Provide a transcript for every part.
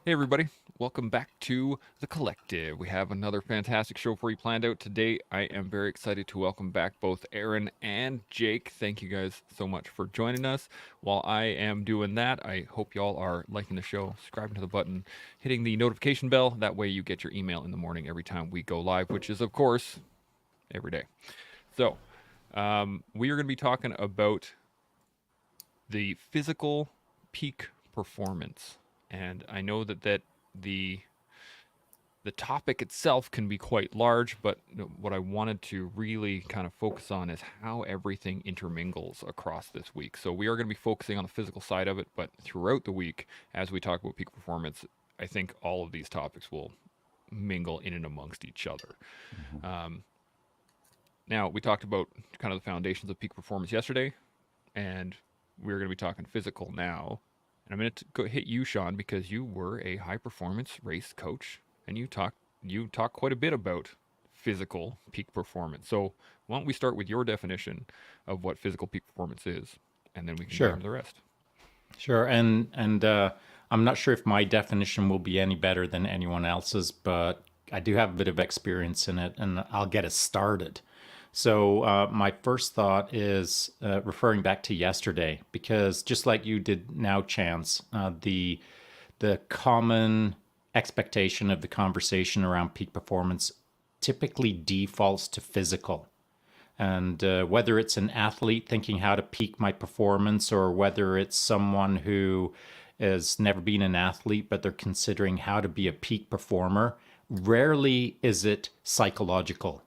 Hey, everybody. Welcome back to The Collective. We have another fantastic show for you planned out today. I am very excited to welcome back both Aaron and Jake. Thank you guys so much for joining us. While I am doing that, I hope y'all are liking the show, subscribing to the button, hitting the notification bell. That way you get your email in the morning every time we go live, which is, of course, every day. So, we are going to be talking about the physical peak performance. And I know that the the topic itself can be quite large, but what I wanted to really kind of focus on is how everything intermingles across this week. So we are going to be focusing on the physical side of it, but throughout the week, as we talk about peak performance, I think all of these topics will mingle in and amongst each other. Mhm. Now, we talked about kind of the foundations of peak performance yesterday, and we're going to be talking physical now. And I'm going to go hit you, Sean, because you were a high performance race coach, and you talk quite a bit about physical peak performance. So why don't we start with your definition of what physical peak performance is, and then we can dive Sure, into the rest. sure. I'm not sure if my definition will be any better than anyone else's, but I do have a bit of experience in it, and I'll get us started. So, my first thought is referring back to yesterday, because just like you did now, Chance, the common expectation of the conversation around peak performance typically defaults to physical. And whether it's an athlete thinking how to peak my performance, or whether it's someone who has never been an athlete but they're considering how to be a peak performer, rarely is it psychological.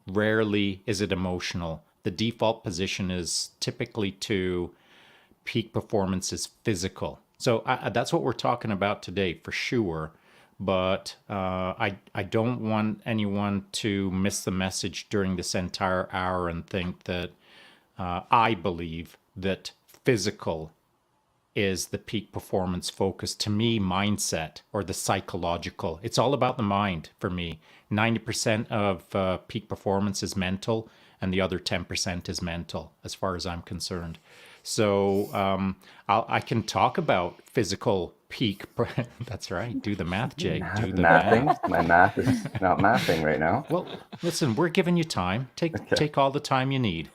Rarely is it emotional. The default position is typically to peak performance is physical. So that's what we're talking about today for sure. But I don't want anyone to miss the message during this entire hour and think that I believe that physical is the peak performance focus. To me, mindset or the psychological. It's all about the mind for me. 90% of peak performance is mental, and the other 10% is mental, as far as I'm concerned. So I can talk about physical peak. That's right. Do the math, Jake. Do the Mathing. math. My math is not mathing right now. Well, listen, we're giving you time. Okay. Take all the time you need.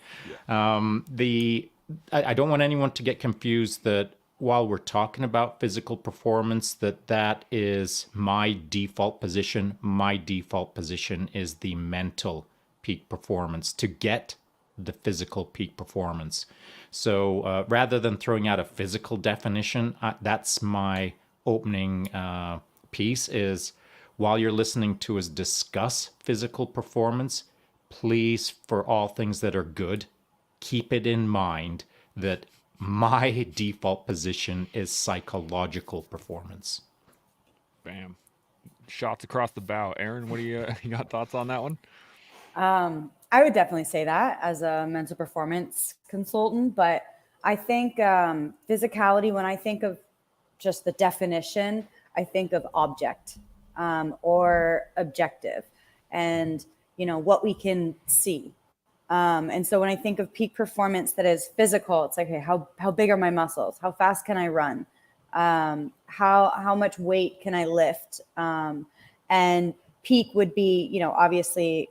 Yeah. The I don't want anyone to get confused that while we're talking about physical performance, that is my default position. My default position is the mental peak performance to get the physical peak performance. So rather than throwing out a physical definition, that's my opening piece is while you're listening to us discuss physical performance, please, for all things that are good, keep it in mind that my default position is psychological performance. Bam. Shots across the bow. Aaron, what do you, you got thoughts on that one? I would definitely say that as a mental performance consultant, but I think physicality, when I think of just the definition, I think of object or objective and, what we can see. And so when I think of peak performance that is physical, it's like, okay, how big are my muscles? How fast can I run? How much weight can I lift? And peak would be, obviously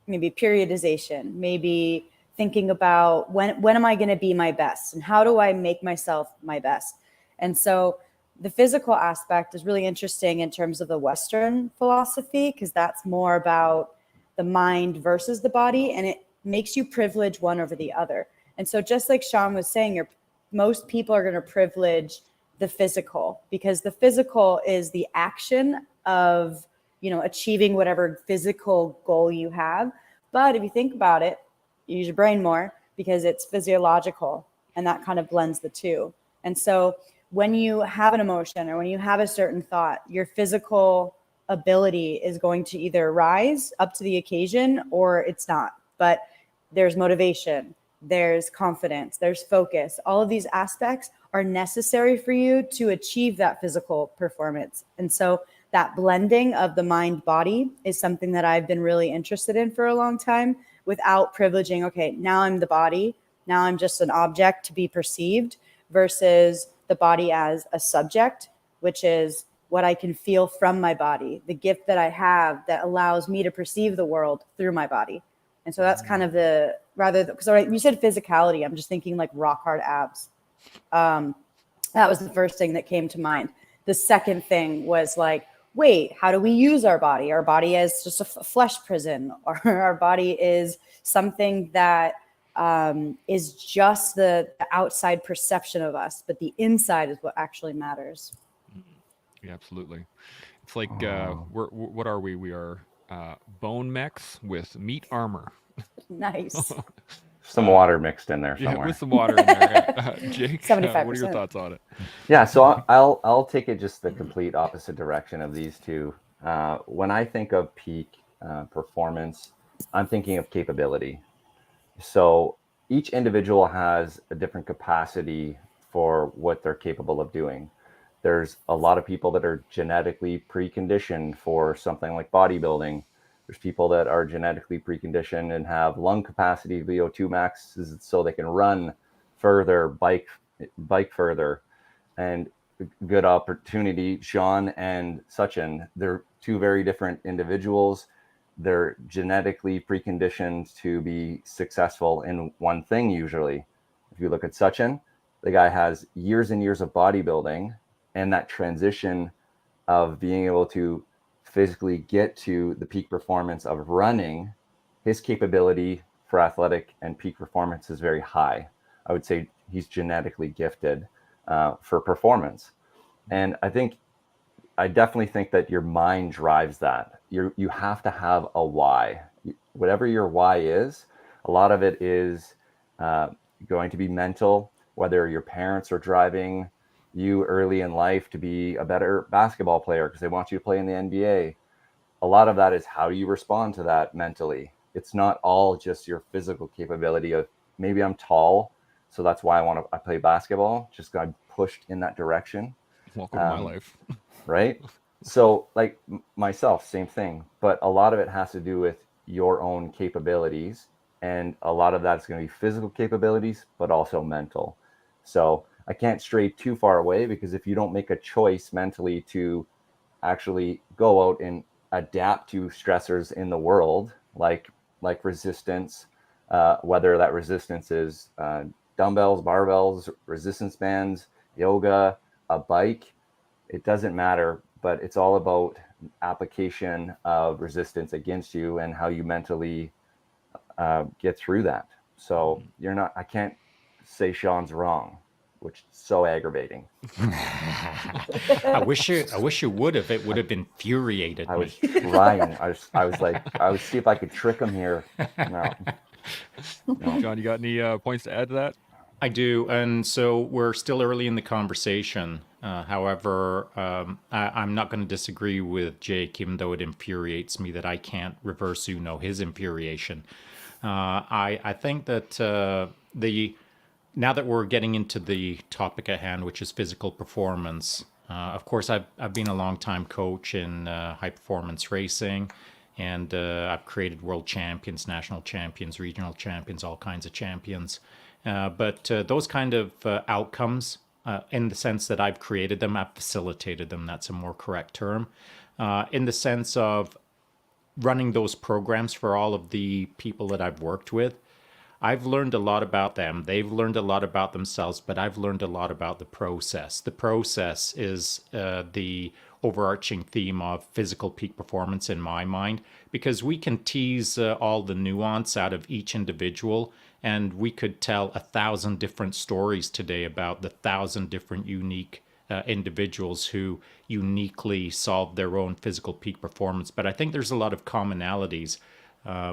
maybe periodization, maybe thinking about when am I going to be my best and how do I make myself my best? And so the physical aspect is really interesting in terms of the Western philosophy, because that's more about the mind versus the body, and it makes you privilege one over the other. And so just like Sean was saying, most people are going to privilege the physical because the physical is the action of achieving whatever physical goal you have. But if you think about it, you use your brain more because it's physiological, and that kind of blends the two. And so when you have an emotion or when you have a certain thought, your physical ability is going to either rise up to the occasion or it's not. But there's motivation, there's confidence, there's focus. All of these aspects are necessary for you to achieve that physical performance. And so that blending of the mind body is something that I've been really interested in for a long time without privileging, okay, now I'm the body, now I'm just an object to be perceived versus the body as a subject, which is what I can feel from my body, the gift that I have that allows me to perceive the world through my body. And so that's kind of because you said physicality, I'm just thinking like rock hard abs. That was the first thing that came to mind. The second thing was like, wait, how do we use our body? Our body is just a flesh prison, or our body is something that is just the outside perception of us, but the inside is what actually matters. Yeah, absolutely. It's like what are we? We are bone mechs with meat armor. Nice. Some water mixed in there Yeah, somewhere. with some water in there. Jake, what are your 75%. thoughts on it? Yeah, so I'll take it just the complete opposite direction of these two. When I think of peak performance, I'm thinking of capability. So each individual has a different capacity for what they're capable of doing. There's a lot of people that are genetically preconditioned for something like bodybuilding. There's people that are genetically preconditioned and have lung capacity, VO2 max, so they can run further, bike further. And good opportunity, Sean and Sachin, they're two very different individuals. They're genetically preconditioned to be successful in one thing usually. If you look at Sachin, the guy has years and years of bodybuilding, and that transition of being able to physically get to the peak performance of running, his capability for athletic and peak performance is very high. I would say he's genetically gifted for performance. And I definitely think that your mind drives that. You have to have a why. Whatever your why is, a lot of it is going to be mental, whether your parents are driving you early in life to be a better basketball player because they want you to play in the NBA. A lot of that is how you respond to that mentally. It's not all just your physical capability of maybe I'm tall, so that's why I play basketball. Just got pushed in that direction. Welcome to my life. Right? So like myself, same thing. But a lot of it has to do with your own capabilities. And a lot of that's going to be physical capabilities, but also mental. So I can't stray too far away, because if you don't make a choice mentally to actually go out and adapt to stressors in the world, like resistance, whether that resistance is dumbbells, barbells, resistance bands, yoga, a bike, it doesn't matter, but it's all about application of resistance against you and how you mentally get through that. So I can't say Sean's wrong, which is so aggravating. I wish you would have. It would have infuriated I me. was trying. I was like, I would see if I could trick him here. No. John, you got any points to add to that? I do, and so we're still early in the conversation. However, I'm not going to disagree with Jake, even though it infuriates me that I can't reverse his infuriation. I think that now that we're getting into the topic at hand, which is physical performance, of course, I've been a long-time coach in high performance racing, and I've created world champions, national champions, regional champions, all kinds of champions. But those kind of outcomes, in the sense that I've created them, I've facilitated them, that's a more correct term, in the sense of running those programs for all of the people that I've worked with. I've learned a lot about them. They've learned a lot about themselves, but I've learned a lot about the process. The process is the overarching theme of physical peak performance in my mind, because we can tease all the nuance out of each individual, and we could tell 1,000 different stories today about the 1,000 different unique individuals who uniquely solve their own physical peak performance. But I think there's a lot of commonalities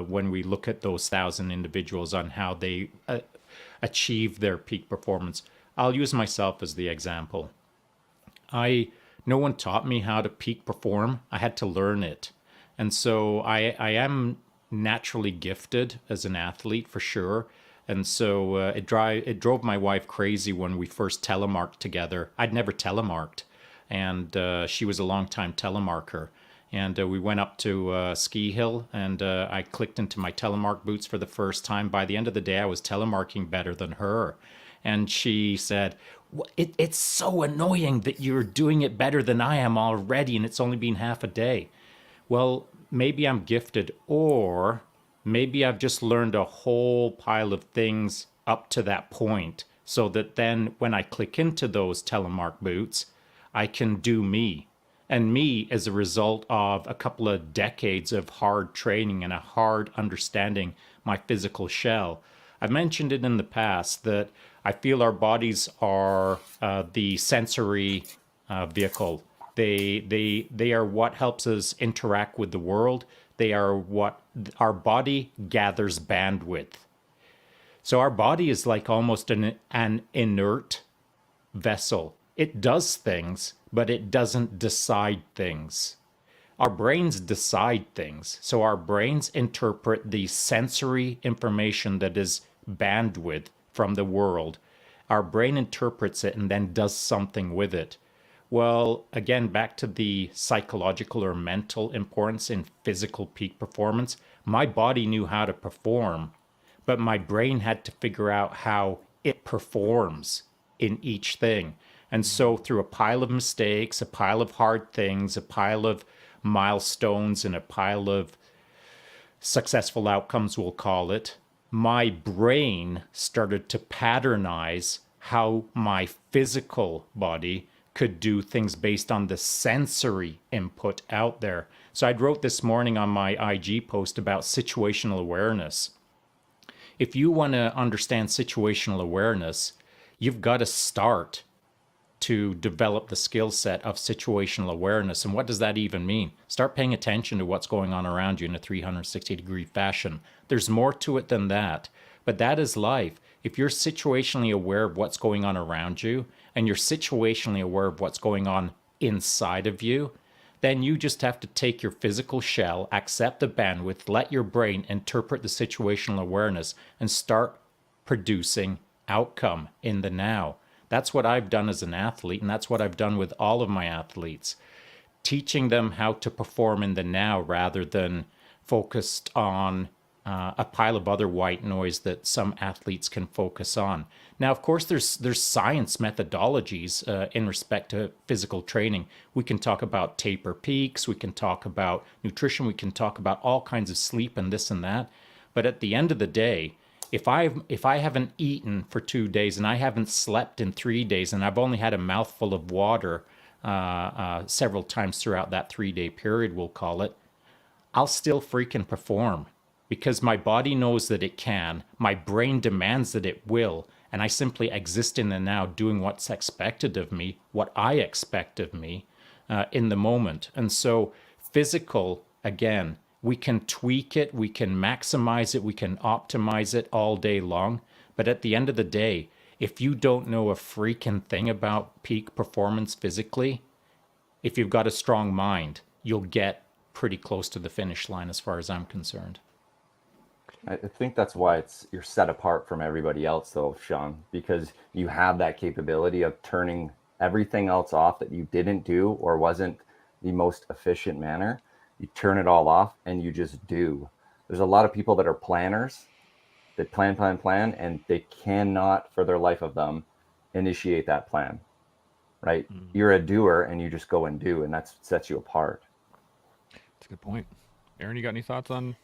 when we look at those 1,000 individuals on how they achieve their peak performance. I'll use myself as the example. No one taught me how to peak perform. I had to learn it. And so I am naturally gifted as an athlete for sure. And so it drove my wife crazy when we first telemarked together. I'd never telemarked, and she was a long-time telemarker. And we went up to Ski Hill, and I clicked into my telemark boots for the first time. By the end of the day, I was telemarking better than her. And she said, It's so annoying that you're doing it better than I am already, and it's only been half a day. Well, maybe I'm gifted, or maybe I've just learned a whole pile of things up to that point, so that then when I click into those telemark boots, I can do me. And me as a result of a couple of decades of hard training and a hard understanding my physical shell. I've mentioned it in the past that I feel our bodies are the sensory vehicle. They are what helps us interact with the world. They are what our body gathers bandwidth. So our body is like almost an inert vessel. It does things, but it doesn't decide things. Our brains decide things. So our brains interpret the sensory information that is bandwidth from the world. Our brain interprets it and then does something with it. Well, again, back to the psychological or mental importance in physical peak performance. My body knew how to perform, but my brain had to figure out how it performs in each thing. And so through a pile of mistakes, a pile of hard things, a pile of milestones, and a pile of successful outcomes, we'll call it, my brain started to patternize how my physical body could do things based on the sensory input out there. So I wrote this morning on my IG post about situational awareness. If you want to understand situational awareness, you've got to start to develop the skill set of situational awareness. And what does that even mean? Start paying attention to what's going on around you in a 360-degree fashion. There's more to it than that, but that is life. If you're situationally aware of what's going on around you, and you're situationally aware of what's going on inside of you, then you just have to take your physical shell, accept the bandwidth, let your brain interpret the situational awareness, and start producing outcome in the now. That's what I've done as an athlete, and that's what I've done with all of my athletes, teaching them how to perform in the now rather than focused on a pile of other white noise that some athletes can focus on. Now, of course, there's science methodologies in respect to physical training. We can talk about taper peaks, we can talk about nutrition, we can talk about all kinds of sleep and this and that. But at the end of the day, if I haven't eaten for 2 days and I haven't slept in 3 days and I've only had a mouthful of water several times throughout that 3-day period, we'll call it, I'll still freaking perform because my body knows that it can, my brain demands that it will, and I simply exist in the now doing what's expected of me, what I expect of me in the moment. And so physical, again, we can tweak it, we can maximize it, we can optimize it all day long. But at the end of the day, if you don't know a freaking thing about peak performance physically, if you've got a strong mind, you'll get pretty close to the finish line as far as I'm concerned. I think that's why you're set apart from everybody else, though, Sean, because you have that capability of turning everything else off that you didn't do or wasn't the most efficient manner. You turn it all off and you just do. There's a lot of people that are planners. They plan, and they cannot, for their life of them, initiate that plan, right? Mm-hmm. You're a doer and you just go and do, and that sets you apart. That's a good point. Aaron, you got any thoughts on?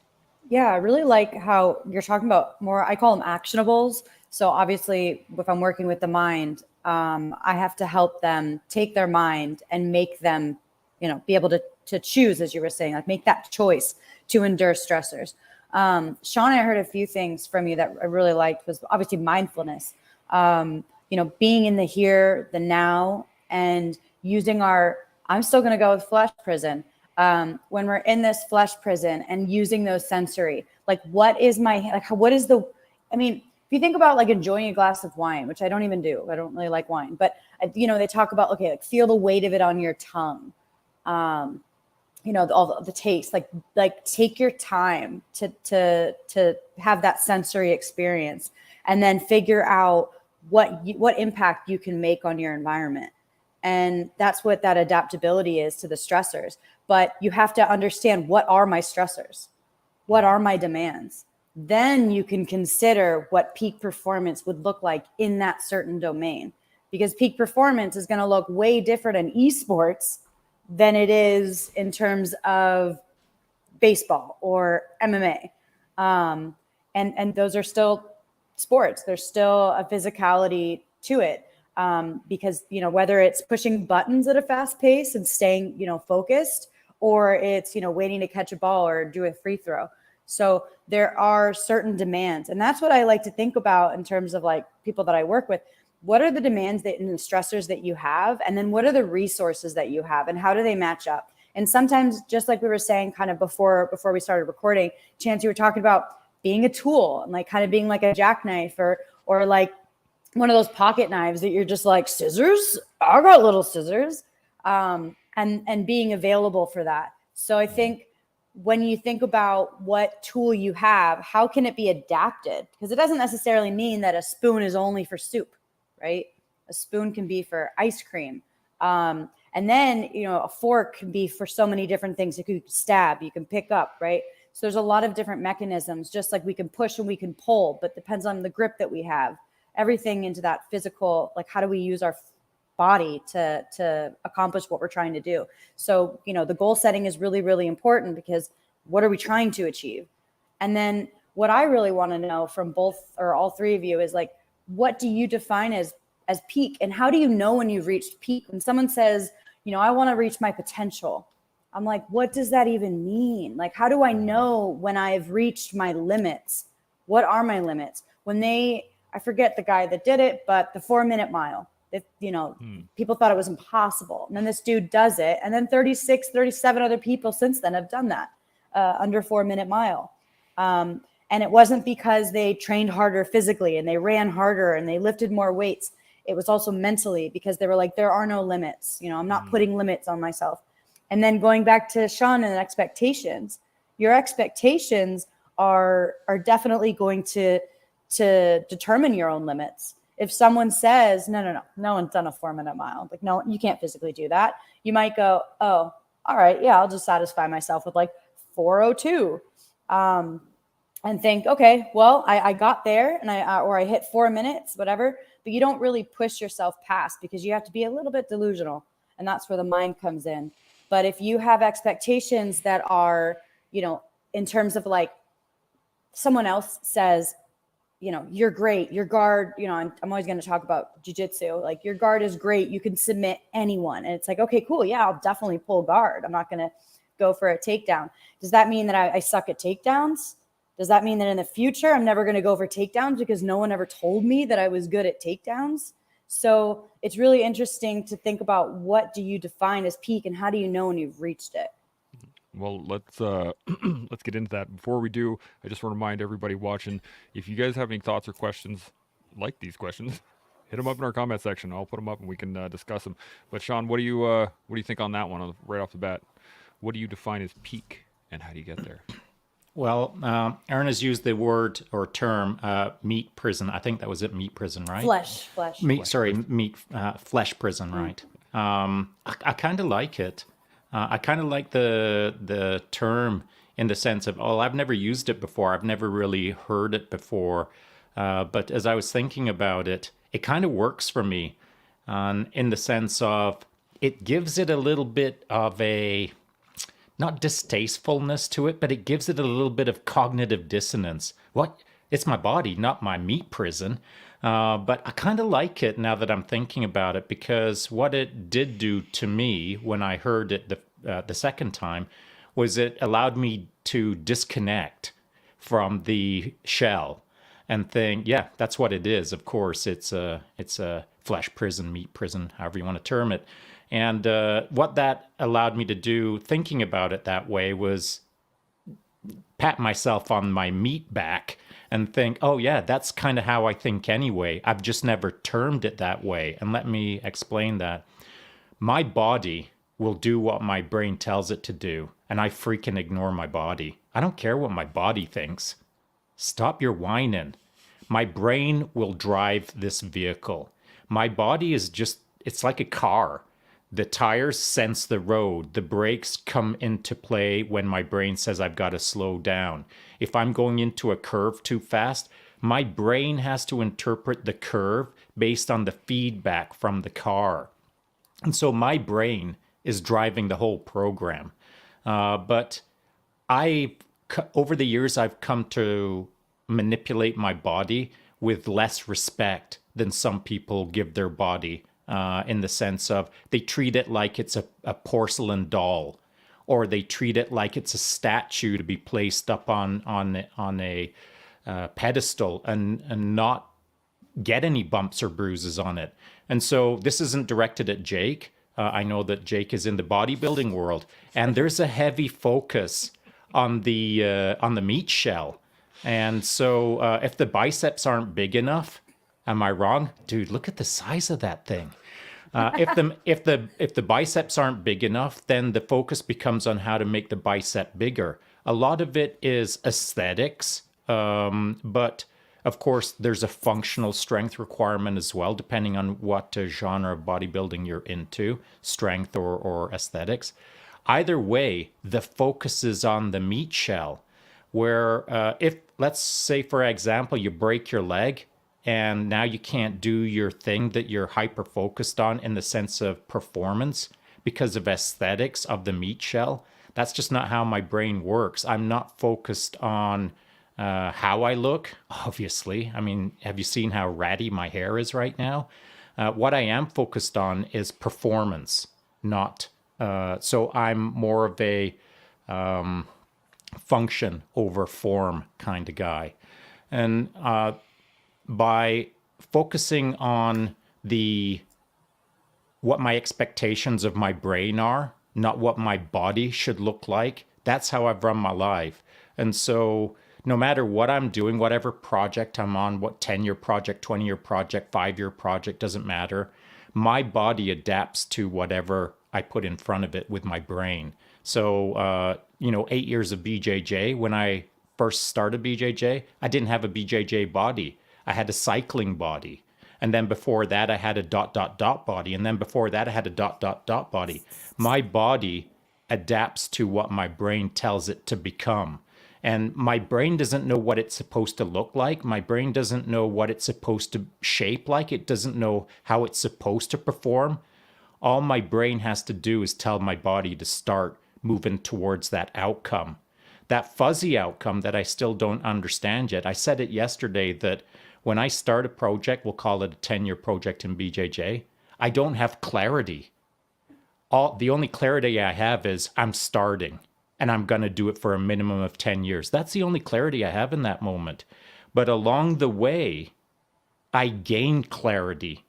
Yeah, I really like how you're talking about more, I call them actionables. So obviously, if I'm working with the mind, I have to help them take their mind and make them, be able to choose, as you were saying, like make that choice to endure stressors. Sean, I heard a few things from you that I really liked was obviously mindfulness, being in the here, the now, and using I'm still going to go with flesh prison. When we're in this flesh prison and using those sensory, if you think about like enjoying a glass of wine, which I don't even do, I don't really like wine, but they talk about, okay, like feel the weight of it on your tongue. All the taste, like take your time to have that sensory experience and then figure out what impact you can make on your environment. And that's what that adaptability is to the stressors. But you have to understand, what are my stressors? What are my demands? Then you can consider what peak performance would look like in that certain domain. because peak performance is going to look way different in esports than it is in terms of baseball or MMA. And those are still sports. There's still a physicality to it, because, whether it's pushing buttons at a fast pace and staying, focused, or it's, waiting to catch a ball or do a free throw. So there are certain demands. And that's what I like to think about in terms of like people that I work with. What are the demands and the stressors that you have? And then what are the resources that you have, and how do they match up? And sometimes, just like we were saying kind of before we started recording, Chance, you were talking about being a tool and like kind of being like a jackknife or like one of those pocket knives that you're just like, scissors? I got little scissors. And being available for that. So I think when you think about what tool you have, how can it be adapted? Because it doesn't necessarily mean that a spoon is only for soup, right? A spoon can be for ice cream. And then, a fork can be for so many different things. You can stab, you can pick up, right? So there's a lot of different mechanisms, just like we can push and we can pull, but depends on the grip that we have. Everything into that physical, like how do we use our body to accomplish what we're trying to do? So, the goal setting is really, really important, because what are we trying to achieve? And then what I really want to know from both or all three of you is like, what do you define as peak, and how do you know when you've reached peak? When someone says, I want to reach my potential, I'm like, what does that even mean? Like, how do I know when I've reached my limits? What are my limits? I forget the guy that did it, but the 4-minute mile, people thought it was impossible. And then this dude does it. And then 36, 37 other people since then have done that under 4-minute mile. And it wasn't because they trained harder physically and they ran harder and they lifted more weights. It was also mentally, because they were like, there are no limits. I'm not putting limits on myself. And then going back to Sean and expectations, your expectations are definitely going to determine your own limits. If someone says, no one's done a 4-minute mile, like, no, you can't physically do that. You might go, oh, all right, yeah, I'll just satisfy myself with like 4:02, and think, okay, well, I got there and I hit 4 minutes, whatever. But you don't really push yourself past, because you have to be a little bit delusional, and that's where the mind comes in. But if you have expectations that are, in terms of like someone else says, you're great, your guard, I'm always going to talk about jiu-jitsu. Like, your guard is great, you can submit anyone. And it's like, okay, cool. Yeah, I'll definitely pull guard. I'm not going to go for a takedown. Does that mean that I suck at takedowns? Does that mean that in the future, I'm never going to go for takedowns because no one ever told me that I was good at takedowns? So it's really interesting to think about, what do you define as peak, and how do you know when you've reached it? Well, let's let's get into that. Before we do, I just want to remind everybody watching, if you guys have any thoughts or questions like these questions, hit them up in our comment section. I'll put them up and we can discuss them. But Sean, what do you think on that one right off the bat? What do you define as peak, and how do you get there? Well, Aaron has used the word or term meat prison. I think that was it, meat prison, right? Flesh. Flesh prison, right? I kind of like it. I kind of like the term in the sense of, I've never used it before. I've never really heard it before. But as I was thinking about it, it kind of works for me in the sense of it gives it a little bit of a, not distastefulness to it, but it gives it a little bit of cognitive dissonance. What? It's my body, not my meat prison. But I kind of like it now that I'm thinking about it, because what it did do to me when I heard it the second time was it allowed me to disconnect from the shell and think, yeah, that's what it is. Of course, it's a flesh prison, meat prison, however you want to term it. And what that allowed me to do, thinking about it that way, was pat myself on my meat back and think, oh yeah, that's kind of how I think anyway. I've just never termed it that way. And let me explain that. My body will do what my brain tells it to do, and I freaking ignore my body. I don't care what my body thinks. Stop your whining. My brain will drive this vehicle. My body is just, it's like a car. The tires sense the road. The brakes come into play when my brain says I've got to slow down. If I'm going into a curve too fast, My brain has to interpret the curve based on the feedback from the car. And so my brain is driving the whole program. But over the years, I've come to manipulate my body with less respect than some people give their body, in the sense of they treat it like it's a porcelain doll, or they treat it like it's a statue to be placed up on a pedestal and not get any bumps or bruises on it. And so this isn't directed at Jake. I know that Jake is in the bodybuilding world, and there's a heavy focus on the meat shell. And so if the biceps aren't big enough, am I wrong? Dude, look at the size of that thing. If the biceps aren't big enough, then the focus becomes on how to make the bicep bigger. A lot of it is aesthetics, but of course, there's a functional strength requirement as well, depending on what genre of bodybuilding you're into, strength or aesthetics. Either way, the focus is on the meat shell, where if, let's say, for example, you break your leg and now you can't do your thing that you're hyper focused on in the sense of performance because of aesthetics of the meat shell. That's just not how my brain works. I'm not focused on how I look, obviously. I mean, have you seen how ratty my hair is right now? What I am focused on is performance, not. So I'm more of a function over form kind of guy. And by focusing on what my expectations of my brain are, not what my body should look like, that's how I've run my life. And so no matter what I'm doing, whatever project I'm on, what 10-year project, 20-year project, 5-year project, doesn't matter. My body adapts to whatever I put in front of it with my brain. So, 8 years of BJJ, when I first started BJJ, I didn't have a BJJ body. I had a cycling body. And then before that, I had a ... body. And then before that, I had a ... body. My body adapts to what my brain tells it to become. And my brain doesn't know what it's supposed to look like. My brain doesn't know what it's supposed to shape like. It doesn't know how it's supposed to perform. All my brain has to do is tell my body to start moving towards that outcome. That fuzzy outcome that I still don't understand yet. I said it yesterday that when I start a project, we'll call it a 10-year project in BJJ, I don't have clarity. The only clarity I have is I'm starting. And I'm going to do it for a minimum of 10 years. That's the only clarity I have in that moment. But along the way, I gain clarity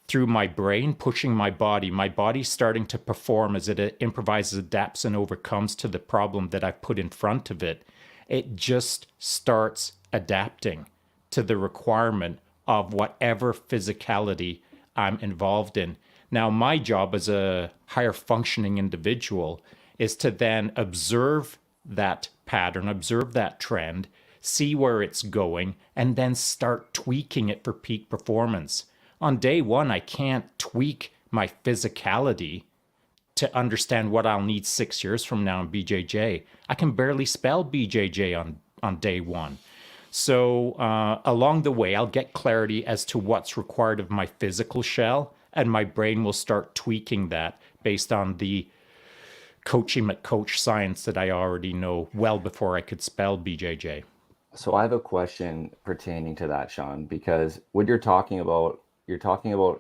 through my brain pushing my body starting to perform as it improvises, adapts, and overcomes to the problem that I've put in front of it. It just starts adapting to the requirement of whatever physicality I'm involved in. Now, my job as a higher functioning individual is to then observe that pattern, observe that trend, see where it's going, and then start tweaking it for peak performance. On day one, I can't tweak my physicality to understand what I'll need 6 years from now in BJJ. I can barely spell BJJ on day one. So along the way, I'll get clarity as to what's required of my physical shell, and my brain will start tweaking that based on the coachy McCoach science that I already know well before I could spell BJJ. So I have a question pertaining to that, Sean, because what you're talking about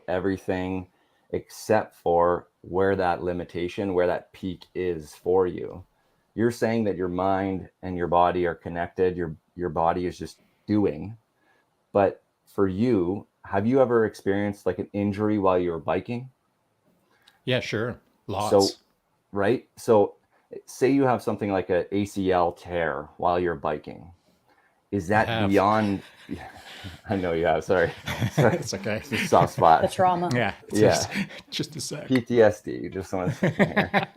everything except for where that limitation, where that peak is for you. You're saying that your mind and your body are connected. Your body is just doing. But for you, have you ever experienced like an injury while you were biking? Yeah, sure. Lots. So, right? So say you have something like an ACL tear while you're biking. Is that beyond... I know you have. Sorry. It's okay. It's a soft spot. The trauma. Yeah. Just a sec. PTSD. Just want to here.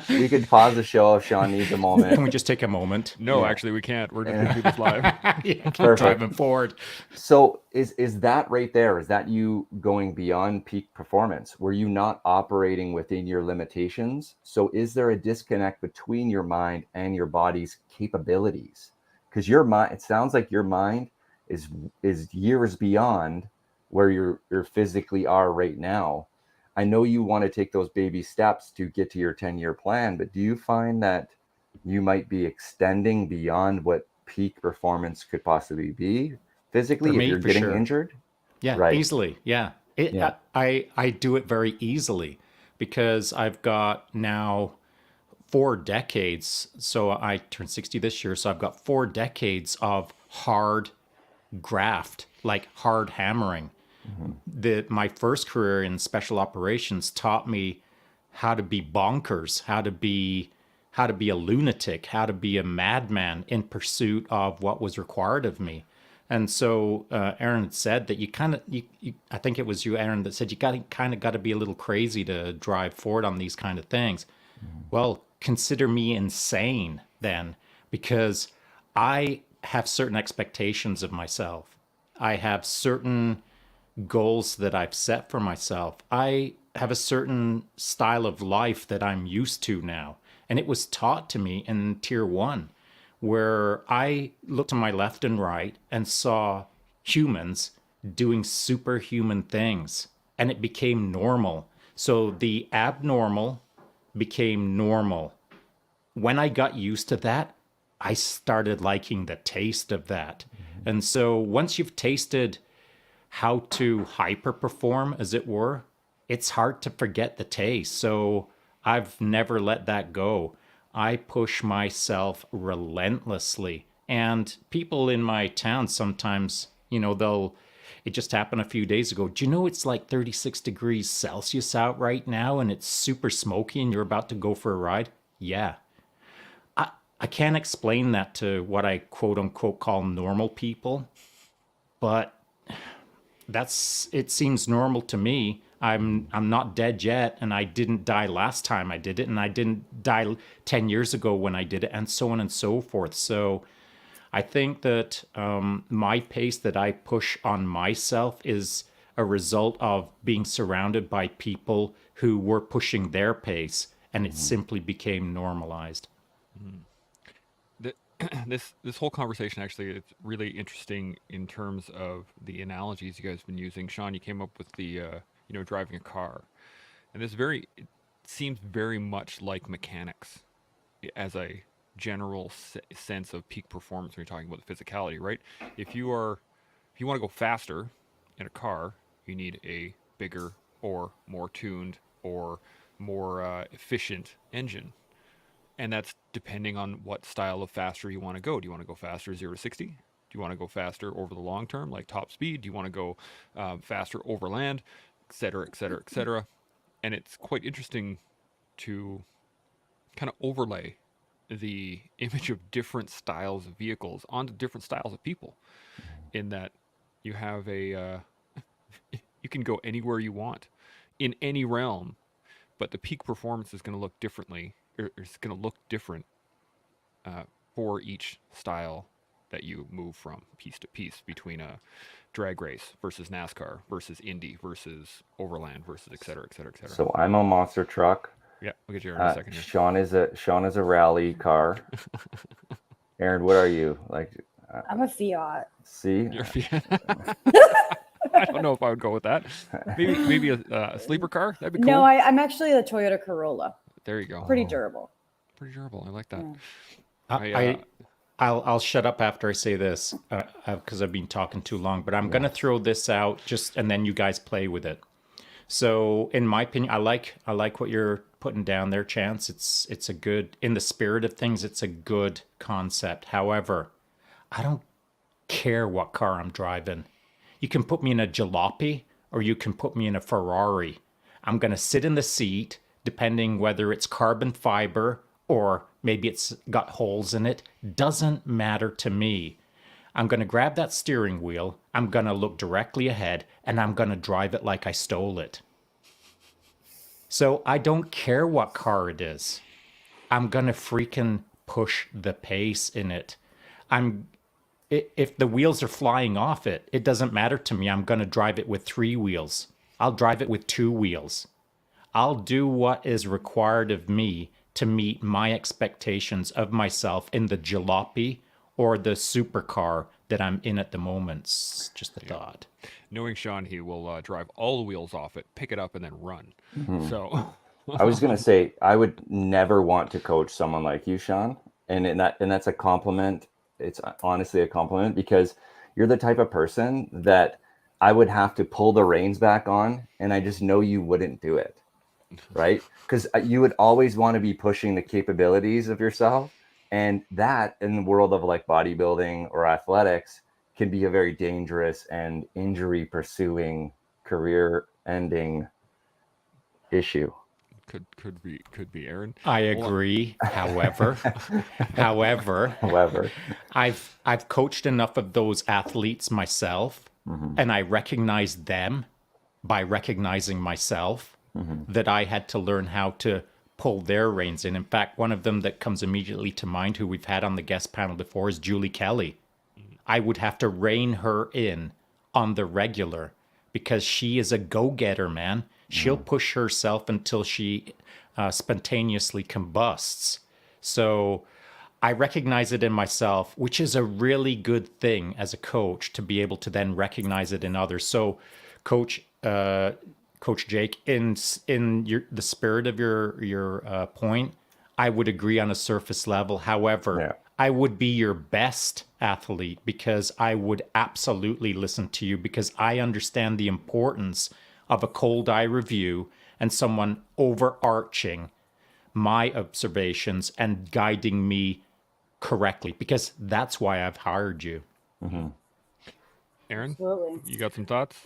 We could pause the show if Sean needs a moment. Can we just take a moment? No, Yeah. actually, we can't. We're going to do this live. Keep Perfect. driving forward. So is that right there? Is that you going beyond peak performance? Were you not operating within your limitations? So is there a disconnect between your mind and your body's capabilities? Because your mind, it sounds like your mind is years beyond where you're physically are right now. I know you want to take those baby steps to get to your 10-year plan, but do you find that you might be extending beyond what peak performance could possibly be For physically if me, you're for getting sure. injured? Yeah, Right. easily. Yeah. Yeah. I do it very easily because I've got now 4 decades. So I turned 60 this year. So I've got 4 decades of hard graft, like hard hammering. Mm-hmm. My first career in special operations taught me how to be bonkers, how to be a lunatic, how to be a madman in pursuit of what was required of me. And so Aaron had said that you kind of, I think it was you, Aaron, that said you kind of got to be a little crazy to drive forward on these kind of things. Well, consider me insane then, because I have certain expectations of myself. I have certain goals that I've set for myself. I have a certain style of life that I'm used to now. And it was taught to me in tier one, where I looked to my left and right and saw humans doing superhuman things, and it became normal. So the abnormal became normal. When I got used to that, I started liking the taste of that. And so once you've tasted how to hyper perform, as it were, it's hard to forget the taste. So I've never let that go. I push myself relentlessly. And people in my town sometimes, it just happened a few days ago. Do you know it's like 36 degrees Celsius out right now and it's super smoky and you're about to go for a ride? Yeah. I can't explain that to what I quote unquote call normal people, but it seems normal to me. I'm not dead yet, and I didn't die last time I did it, and I didn't die 10 years ago when I did it, and so on and so forth. So I think that my pace that I push on myself is a result of being surrounded by people who were pushing their pace, and it simply became normalized. The, this whole conversation actually is really interesting in terms of the analogies you guys have been using. Sean, you came up with the driving a car, and it seems very much like mechanics as a general sense of peak performance when you're talking about the physicality, right? If you want to go faster in a car, you need a bigger or more tuned or more efficient engine. And that's depending on what style of faster you want to go. Do you want to go faster 0 to 60? Do you want to go faster over the long term, like top speed? Do you want to go faster over land, et cetera, et cetera, et cetera? And it's quite interesting to kind of overlay the image of different styles of vehicles onto different styles of people, in that you have you can go anywhere you want in any realm, but the peak performance is going to look differently. It's going to look different for each style that you move from piece to piece, between a drag race versus NASCAR versus Indy versus overland versus et cetera, et cetera, et cetera. So I'm a monster truck. Yeah, we'll get you in a second here. Sean is a rally car. Aaron, what are you like? I'm a Fiat. See, I don't know if I would go with that. Maybe a sleeper car. That'd be cool. No, I'm actually a Toyota Corolla. There you go. Pretty durable. Pretty durable. I like that. Yeah. I'll shut up after I say this because I've been talking too long. But I'm gonna throw this out and then you guys play with it. So, in my opinion, I like what you're putting down there, Chance. It's a good, in the spirit of things, it's a good concept. However, I don't care what car I'm driving. You can put me in a jalopy or you can put me in a Ferrari. I'm gonna sit in the seat, depending whether it's carbon fiber or maybe it's got holes in it. Doesn't matter to me. I'm going to grab that steering wheel, I'm going to look directly ahead, and I'm going to drive it like I stole it. So I don't care what car it is. I'm going to freaking push the pace in it. If the wheels are flying off it, it doesn't matter to me. I'm going to drive it with 3 wheels. I'll drive it with 2 wheels. I'll do what is required of me to meet my expectations of myself in the jalopy or the supercar that I'm in at the moment. It's just a thought. Knowing Sean, he will drive all the wheels off it, pick it up, and then run. Mhm. So, I was gonna say I would never want to coach someone like you, Sean, and that's a compliment. It's honestly a compliment because you're the type of person that I would have to pull the reins back on, and I just know you wouldn't do it, right? Because you would always want to be pushing the capabilities of yourself, and that in the world of like bodybuilding or athletics can be a very dangerous and injury pursuing, career ending issue. could be Aaron. I Hold on. agree. However, However, I've coached enough of those athletes myself, and I recognize them by recognizing myself that I had to learn how to pull their reins in. In fact, one of them that comes immediately to mind, who we've had on the guest panel before, is Julie Kelly. I would have to rein her in on the regular because she is a go-getter, man. She'll push herself until she spontaneously combusts. So I recognize it in myself, which is a really good thing as a coach to be able to then recognize it in others. So, Coach Jake, in the spirit of your point, I would agree on a surface level. However, yeah. I would be your best athlete because I would absolutely listen to you because I understand the importance of a cold eye review and someone overarching my observations and guiding me correctly, because that's why I've hired you. Aaron, Absolutely. you got some thoughts?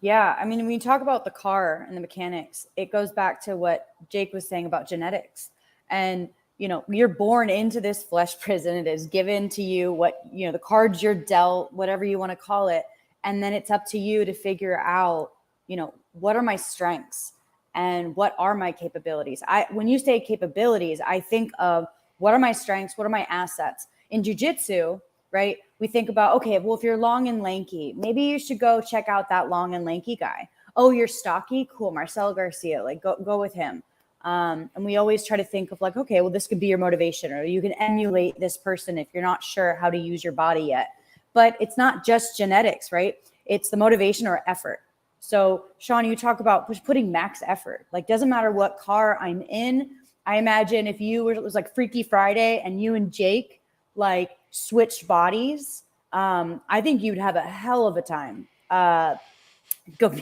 Yeah, I mean, when you talk about the car and the mechanics, it goes back to what Jake was saying about genetics. And, you know, you're born into this flesh prison. It is given to you what, you know, the cards you're dealt, whatever you want to call it. And then it's up to you to figure out, you know, what are my strengths and what are my capabilities? When you say capabilities, I think of what are my strengths? What are my assets? In jiu-jitsu, right? We think about, okay, well, if you're long and lanky, maybe you should go check out that long and lanky guy. Oh, you're stocky? Cool. Marcelo Garcia, like go with him. And we always try to think of like, okay, well, this could be your motivation, or you can emulate this person if you're not sure how to use your body yet. But it's not just genetics, right? It's the motivation or effort. So Sean, you talk about putting max effort. Like, doesn't matter what car I'm in. I imagine if it was like Freaky Friday and you and Jake like switched bodies, I think you'd have a hell of a time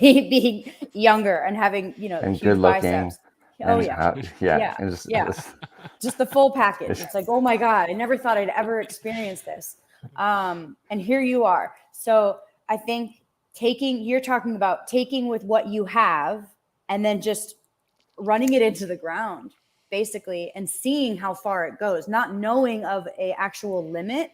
being younger and having, you know, And huge good looking. biceps. Oh And, yeah. yeah. And just the full package. It's like, oh my God, I never thought I'd ever experience this. And here you are. So I think you're talking about taking with what you have and then just running it into the ground, basically, and seeing how far it goes, not knowing of a actual limit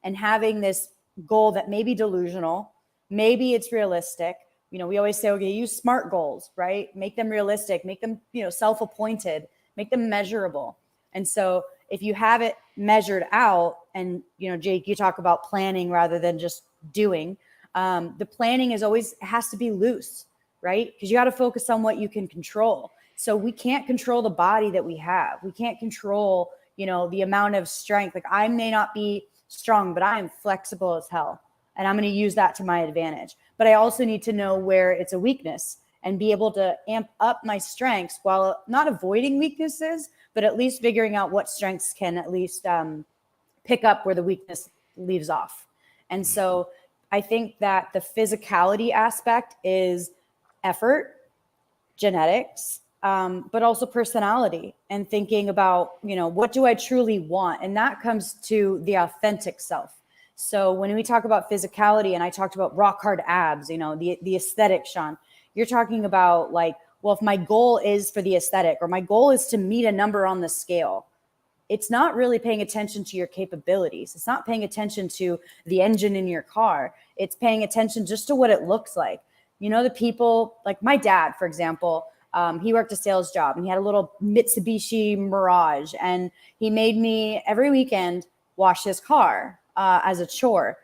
and having this goal that may be delusional, maybe it's realistic. You know, we always say, okay, use SMART goals, right? Make them realistic, make them, you know, self-appointed, make them measurable. And so if you have it measured out, and, you know, Jake, you talk about planning rather than just doing, the planning has to be loose, right? Because you got to focus on what you can control. So we can't control the body that we have. We can't control, you know, the amount of strength. Like, I may not be strong, but I am flexible as hell. And I'm going to use that to my advantage. But I also need to know where it's a weakness and be able to amp up my strengths while not avoiding weaknesses, but at least figuring out what strengths can at least pick up where the weakness leaves off. And so I think that the physicality aspect is effort, genetics, but also personality, and thinking about, you know, what do I truly want? And that comes to the authentic self. So when we talk about physicality, and I talked about rock hard abs, you know, the aesthetic, Sean, you're talking about like, well, if my goal is for the aesthetic, or my goal is to meet a number on the scale, it's not really paying attention to your capabilities. It's not paying attention to the engine in your car. It's paying attention just to what it looks like. You know, the people like my dad, for example, he worked a sales job and he had a little Mitsubishi Mirage, and he made me every weekend wash his car as a chore,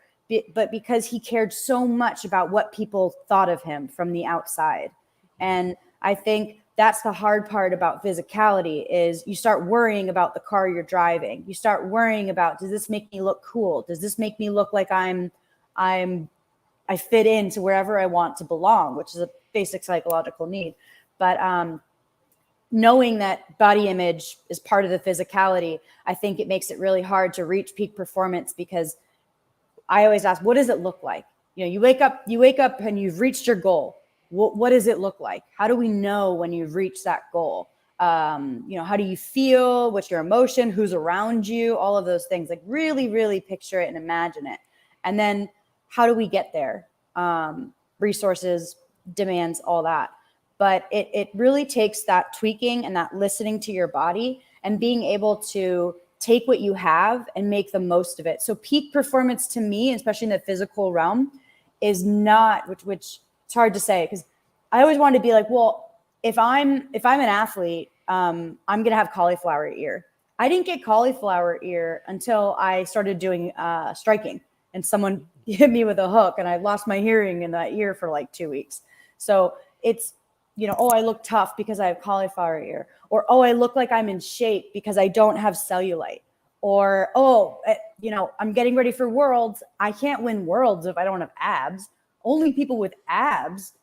but because he cared so much about what people thought of him from the outside. And I think that's the hard part about physicality, is you start worrying about the car you're driving. You start worrying about, does this make me look cool? Does this make me look like I'm I fit into wherever I want to belong, which is a basic psychological need. But knowing that body image is part of the physicality, I think it makes it really hard to reach peak performance, because I always ask, what does it look like? You know, you wake up and you've reached your goal. What does it look like? How do we know when you've reached that goal? You know, how do you feel? What's your emotion? Who's around you? All of those things. Like really, really picture it and imagine it. And then how do we get there? Resources, demands, all that. But it really takes that tweaking and that listening to your body and being able to take what you have and make the most of it. So peak performance to me, especially in the physical realm, is not, which it's hard to say, because I always wanted to be like, well, if I'm an athlete, I'm going to have cauliflower ear. I didn't get cauliflower ear until I started doing striking, and someone hit me with a hook and I lost my hearing in that ear for like 2 weeks. So it's, you know, oh, I look tough because I have cauliflower ear, or, oh, I look like I'm in shape because I don't have cellulite, or, oh, you know, I'm getting ready for worlds. I can't win worlds if I don't have abs. Only people with abs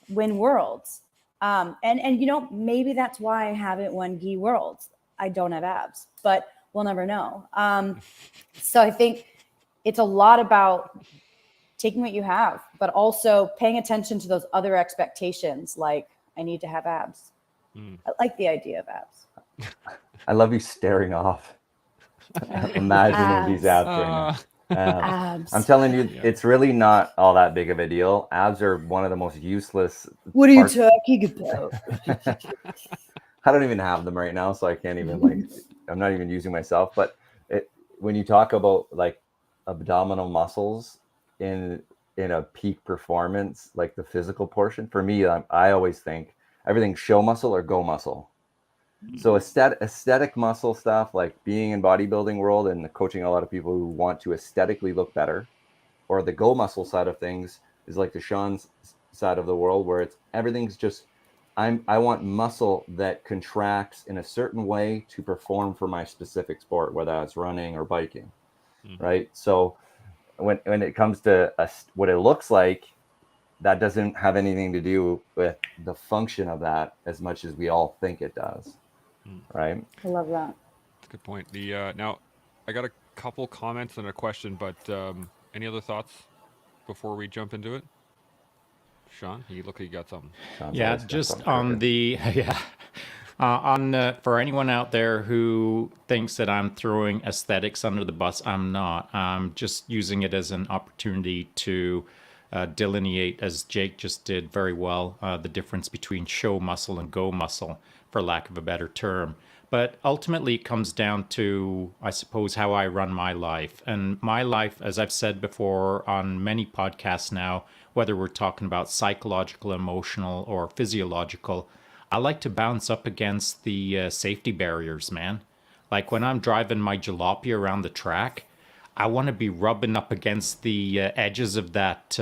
win worlds. And you know, maybe that's why I haven't won GI worlds. I don't have abs, but we'll never know. So I think it's a lot about taking what you have, but also paying attention to those other expectations, like I need to have abs. I like the idea of abs. I love you staring off, imagining these abs right now. Abs. I'm telling you, it's really not all that big of a deal. Abs are one of the most useless. What are you talking about? I don't even have them right now, so I can't even I'm not even using myself. But when you talk about like abdominal muscles in a peak performance, like the physical portion, for me, I always think everything's show muscle or go muscle. So aesthetic muscle stuff, like being in bodybuilding world and coaching a lot of people who want to aesthetically look better, or the go muscle side of things is like the Sean's side of the world, where it's everything's just I want muscle that contracts in a certain way to perform for my specific sport, whether that's running or biking, right? So when it comes to what it looks like, that doesn't have anything to do with the function of that as much as we all think it does, right? I love that. That's a good point. Now, I got a couple comments and a question, but any other thoughts before we jump into it? Sean, you look like you got something. Yeah, just on the for anyone out there who thinks that I'm throwing aesthetics under the bus, I'm not. I'm just using it as an opportunity to delineate, as Jake just did very well, the difference between show muscle and go muscle, for lack of a better term. But ultimately, it comes down to, I suppose, how I run my life. And my life, as I've said before on many podcasts now, whether we're talking about psychological, emotional, or physiological, I like to bounce up against the safety barriers, man. Like when I'm driving my jalopy around the track, I want to be rubbing up against the edges of that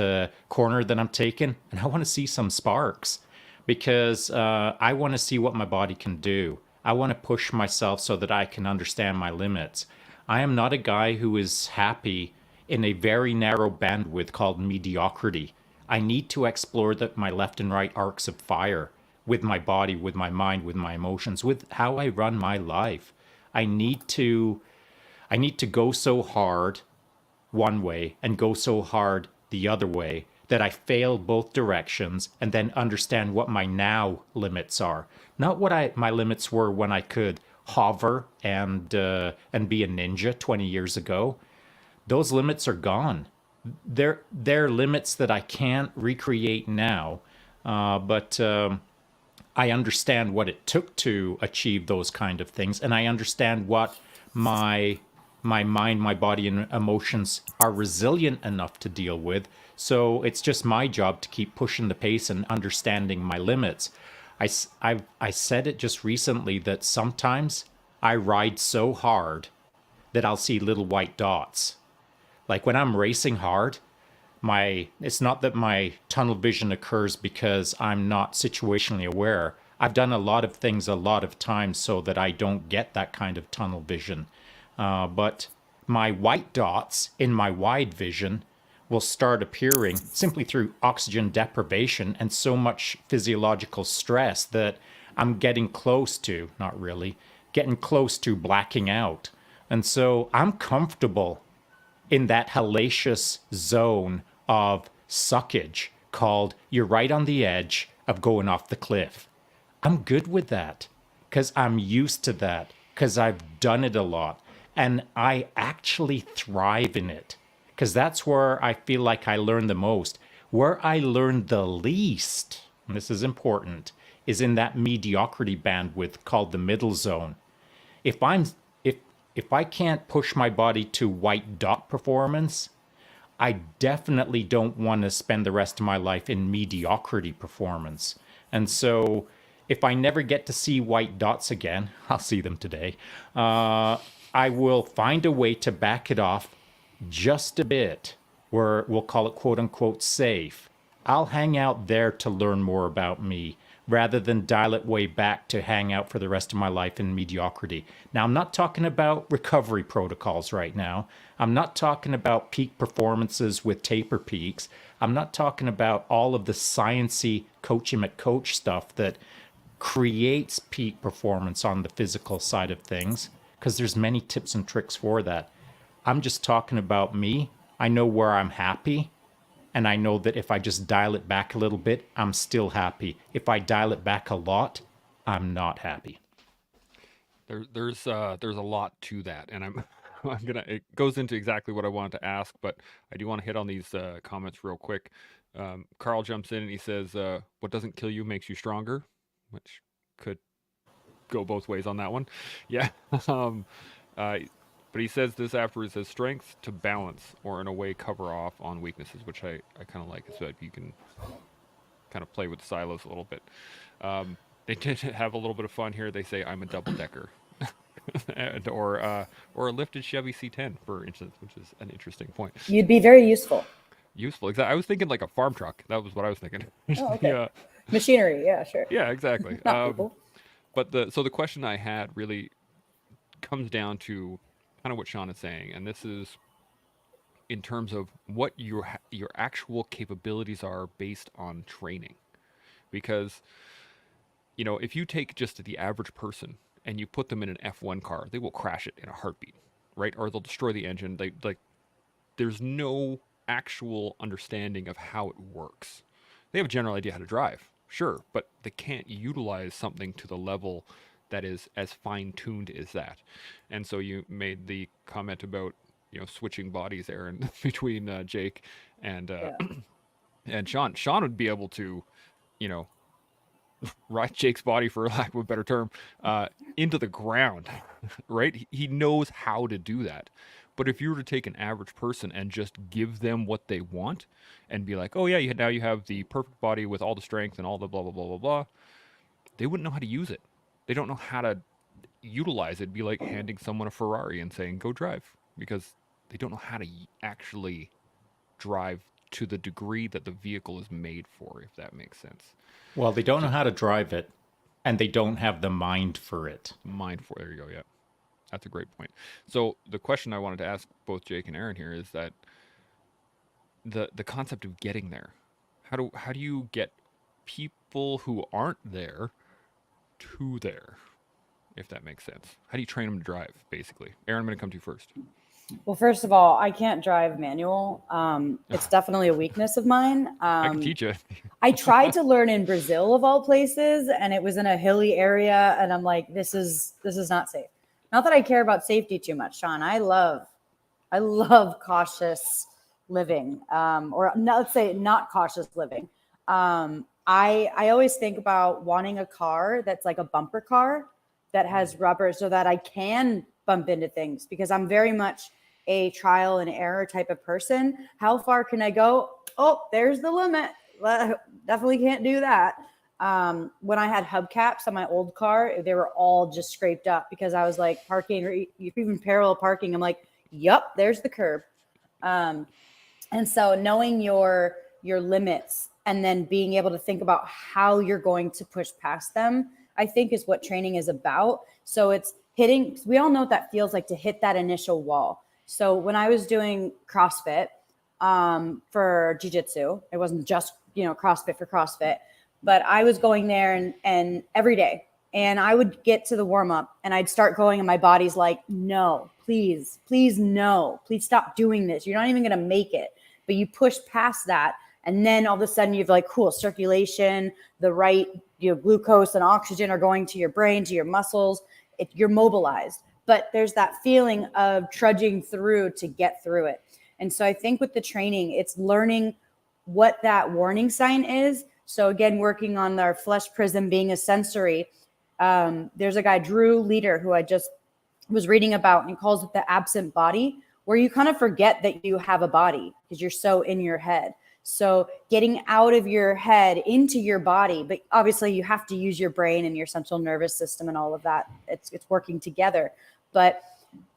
corner that I'm taking, and I want to see some sparks, because I want to see what my body can do. I want to push myself so that I can understand my limits. I am not a guy who is happy in a very narrow bandwidth called mediocrity. I need to explore my left and right arcs of fire with my body, with my mind, with my emotions, with how I run my life. I need to go so hard one way and go so hard the other way that I fail both directions, and then understand what my now limits are. Not what my limits were when I could hover and be a ninja 20 years ago. Those limits are gone. They're limits that I can't recreate now, but I understand what it took to achieve those kind of things, and I understand what my mind, my body, and emotions are resilient enough to deal with. So it's just my job to keep pushing the pace and understanding my limits. I said it just recently that sometimes I ride so hard that I'll see little white dots. Like when I'm racing hard, it's not that my tunnel vision occurs because I'm not situationally aware. I've done a lot of things a lot of times so that I don't get that kind of tunnel vision. But my white dots in my wide vision will start appearing simply through oxygen deprivation and so much physiological stress that I'm getting close to, not really, getting close to blacking out. And so I'm comfortable in that hellacious zone of suckage called you're right on the edge of going off the cliff. I'm good with that because I'm used to that because I've done it a lot and I actually thrive in it because that's where I feel like I learn the most. Where I learn the least, and this is important, is in that mediocrity bandwidth called the middle zone. If I'm if I can't push my body to white dot performance, I definitely don't want to spend the rest of my life in mediocrity performance. And so if I never get to see white dots again, I'll see them today, I will find a way to back it off just a bit, where we'll call it quote unquote safe. I'll hang out there to learn more about me rather than dial it way back to hang out for the rest of my life in mediocrity. Now, I'm not talking about recovery protocols right now. I'm not talking about peak performances with taper peaks. I'm not talking about all of the sciencey coach McCoach stuff that creates peak performance on the physical side of things, because there's many tips and tricks for that. I'm just talking about me. I know where I'm happy. And I know that if I just dial it back a little bit, I'm still happy. If I dial it back a lot, I'm not happy. There's a lot to that, and it goes into exactly what I wanted to ask, but I do want to hit on these comments real quick. Carl jumps in and he says, "What doesn't kill you makes you stronger," which could go both ways on that one. Yeah. But he says this afterwards, says strength to balance or in a way cover off on weaknesses, which I kind of like, so that you can kind of play with silos a little bit. They did have a little bit of fun here. They say I'm a double decker, or a lifted Chevy C10, for instance, which is an interesting point. You'd be very useful. Useful, exactly. I was thinking like a farm truck. That was what I was thinking. Oh, okay. Yeah, Machinery, yeah, sure. yeah, exactly. Not people. But the question I had really comes down to kind of what Sean is saying, and this is in terms of what your actual capabilities are based on training. Because, you know, if you take just the average person and you put them in an F1 car, they will crash it in a heartbeat, right? Or they'll destroy the engine. There's no actual understanding of how it works. They have a general idea how to drive, sure, but they can't utilize something to the level that is as fine-tuned as that. And so you made the comment about, you know, switching bodies, Aaron, between Jake and and Sean. Sean would be able to, you know, ride Jake's body, for lack of a better term, into the ground, right? He knows how to do that. But if you were to take an average person and just give them what they want and be like, oh yeah, now you have the perfect body with all the strength and all the blah, blah, blah, blah, blah, they wouldn't know how to use it. They don't know how to utilize it. It'd be like handing someone a Ferrari and saying, go drive, because they don't know how to actually drive to the degree that the vehicle is made for, if that makes sense. Well, they don't know how to drive it, and they don't have the mind for it. There you go, yeah. That's a great point. So the question I wanted to ask both Jake and Aaron here is that the concept of getting there. How do you get people who aren't there to there, if that makes sense? How do you train them to drive, basically? Aaron, I'm going to come to you first. Well, first of all, I can't drive manual. It's definitely a weakness of mine. I can teach you. I tried to learn in Brazil, of all places, and it was in a hilly area, and I'm like, this is not safe. Not that I care about safety too much, Sean. I love cautious living, or let's say not cautious living. I always think about wanting a car that's like a bumper car that has rubber so that I can bump into things, because I'm very much a trial and error type of person. How far can I go? Oh, there's the limit. Definitely can't do that. When I had hubcaps on my old car, they were all just scraped up because I was like parking, or even parallel parking. I'm like, yep, there's the curb. And so knowing your limits and then being able to think about how you're going to push past them, I think is what training is about. So it's we all know what that feels like, to hit that initial wall. So when I was doing CrossFit, for jiu-jitsu. It wasn't just, CrossFit for CrossFit, but I was going there and every day. And I would get to the warm up and I'd start going and my body's like, no, please, no, please stop doing this. You're not even going to make it. But you push past that. And then all of a sudden you've like, cool, circulation, the right, glucose and oxygen are going to your brain, to your muscles. You're mobilized. But there's that feeling of trudging through to get through it. And so I think with the training, it's learning what that warning sign is. So again, working on our flesh prism being a sensory. There's a guy, Drew Leader, who I just was reading about, and he calls it the absent body, where you kind of forget that you have a body because you're so in your head. So getting out of your head into your body, but obviously you have to use your brain and your central nervous system and all of that. It's working together, but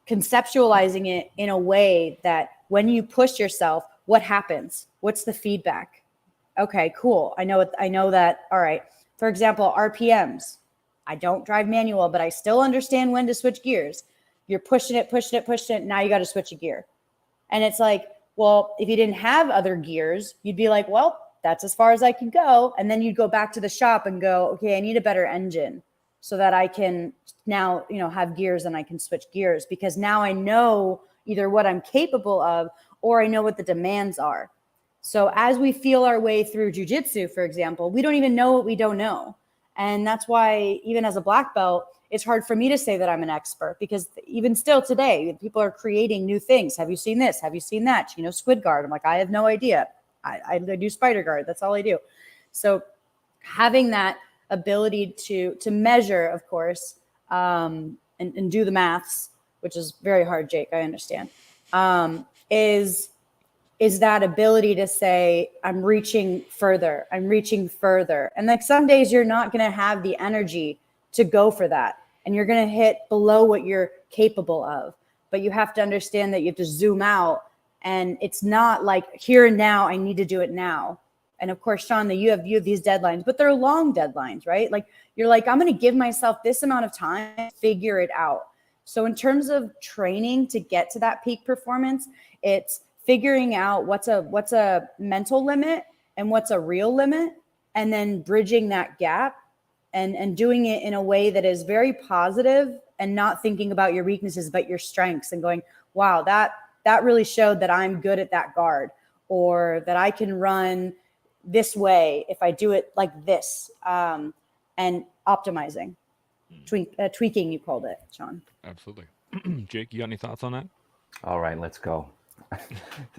conceptualizing it in a way that when you push yourself, what happens? What's the feedback? Okay, cool. I know that. All right. For example, RPMs. I don't drive manual, but I still understand when to switch gears. You're pushing it. Now you got to switch a gear. And it's like, well, if you didn't have other gears, you'd be like, well, that's as far as I can go. And then you'd go back to the shop and go, okay, I need a better engine so that I can now, have gears and I can switch gears, because now I know either what I'm capable of or I know what the demands are. So as we feel our way through jiu-jitsu, for example, we don't even know what we don't know. And that's why even as a black belt, it's hard for me to say that I'm an expert, because even still today, people are creating new things. Have you seen this? Have you seen that? Squid guard. I'm like, I have no idea. I do spider guard. That's all I do. So having that ability to measure, of course, and do the maths, which is very hard, Jake, I understand, is that ability to say, I'm reaching further. And like some days you're not going to have the energy to go for that. And you're going to hit below what you're capable of. But you have to understand that you have to zoom out. And it's not like here and now, I need to do it now. And of course, Sean, that you have these deadlines, but they're long deadlines, right? Like you're like, I'm going to give myself this amount of time to figure it out. So in terms of training to get to that peak performance, it's figuring out what's a mental limit and what's a real limit, and then bridging that gap and doing it in a way that is very positive and not thinking about your weaknesses, but your strengths, and going, wow, that really showed that I'm good at that guard, or that I can run this way if I do it like this, and optimizing, tweaking, you called it, Sean. Absolutely. Jake, you got any thoughts on that? All right, let's go.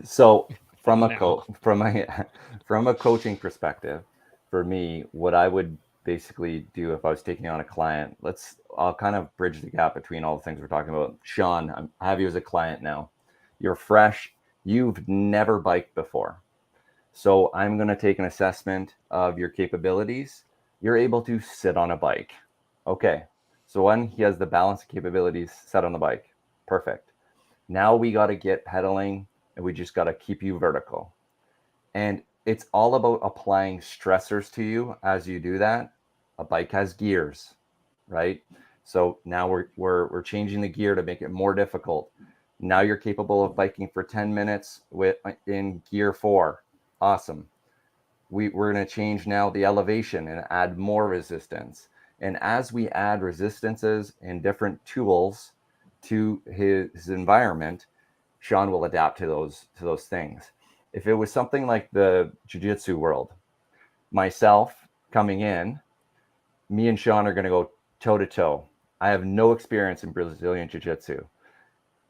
So from a coaching perspective, for me, what I would basically do if I was taking on a client, I'll kind of bridge the gap between all the things we're talking about. Sean, I have you as a client now. You're fresh. You've never biked before. So I'm going to take an assessment of your capabilities. You're able to sit on a bike. Okay. So when he has the balance capabilities set on the bike, perfect. Now we got to get pedaling, and we just got to keep you vertical. And it's all about applying stressors to you as you do that. A bike has gears, right? So now we're changing the gear to make it more difficult. Now you're capable of biking for 10 minutes in gear 4. Awesome. We're going to change now the elevation and add more resistance. And as we add resistances and different tools to his environment, Sean will adapt to those things. If it was something like the jiu-jitsu world, myself coming in, me and Sean are going to go toe to toe. I have no experience in Brazilian jiu-jitsu.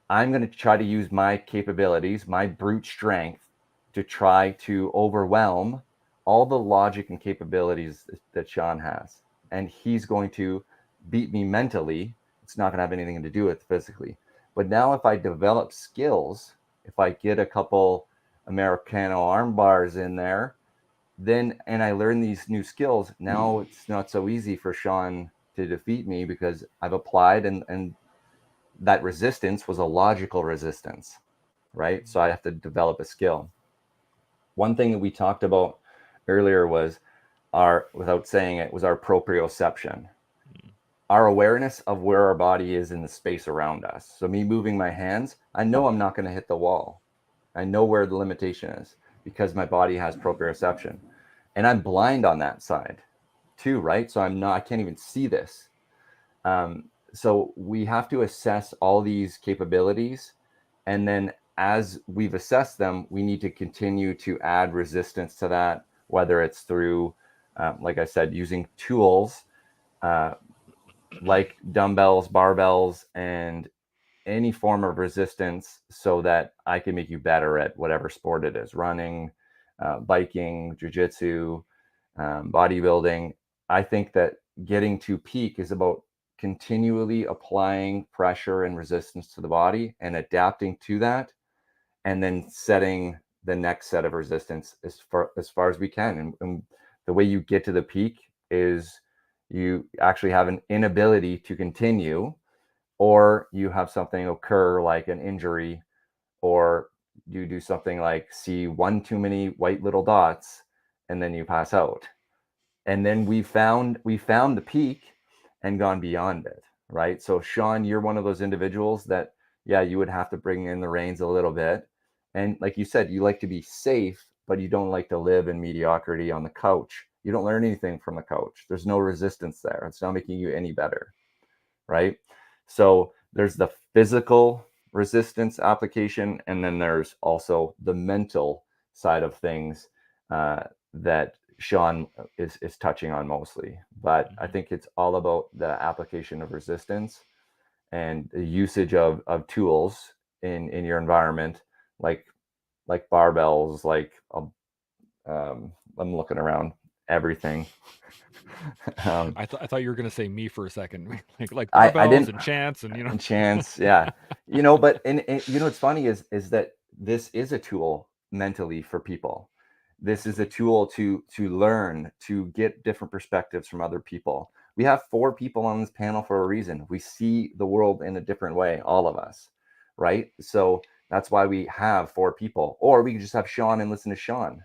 I'm going to try to use my capabilities, my brute strength, to try to overwhelm all the logic and capabilities that Sean has. And he's going to beat me mentally. It's not going to have anything to do with physically. But now if I develop skills, if I get a couple Americano arm bars in there, and I learn these new skills, now it's not so easy for Sean to defeat me, because I've applied and that resistance was a logical resistance, right? So I have to develop a skill. One thing that we talked about earlier was without saying it, was our proprioception. Our awareness of where our body is in the space around us. So me moving my hands, I know I'm not going to hit the wall. I know where the limitation is because my body has proprioception, and I'm blind on that side too, right? So I can't even see this. So we have to assess all these capabilities, and then as we've assessed them, we need to continue to add resistance to that, whether it's through, like I said, using tools like dumbbells, barbells, and any form of resistance so that I can make you better at whatever sport it is, running, biking, jujitsu, bodybuilding. I think that getting to peak is about continually applying pressure and resistance to the body and adapting to that, and then setting the next set of resistance as far as we can. And the way you get to the peak is you actually have an inability to continue, or you have something occur like an injury, or you do something like see one too many white little dots and then you pass out. And then we found the peak and gone beyond it, right? So Sean, you're one of those individuals that, yeah, you would have to bring in the reins a little bit. And like you said, you like to be safe, but you don't like to live in mediocrity on the couch. You don't learn anything from the couch. There's no resistance there. It's not making you any better, right? So there's the physical resistance application, and then there's also the mental side of things that Sean is touching on mostly. But I think it's all about the application of resistance and the usage of tools in your environment, like barbells, like I'm looking around everything. I thought you were gonna say me for a second, like I barbells didn't. and chants and And chance, yeah. But and what's funny is that this is a tool mentally for people. This is a tool to learn, to get different perspectives from other people. We have 4 people on this panel for a reason. We see the world in a different way, all of us, right? So that's why we have 4 people, or we could just have Sean and listen to Sean,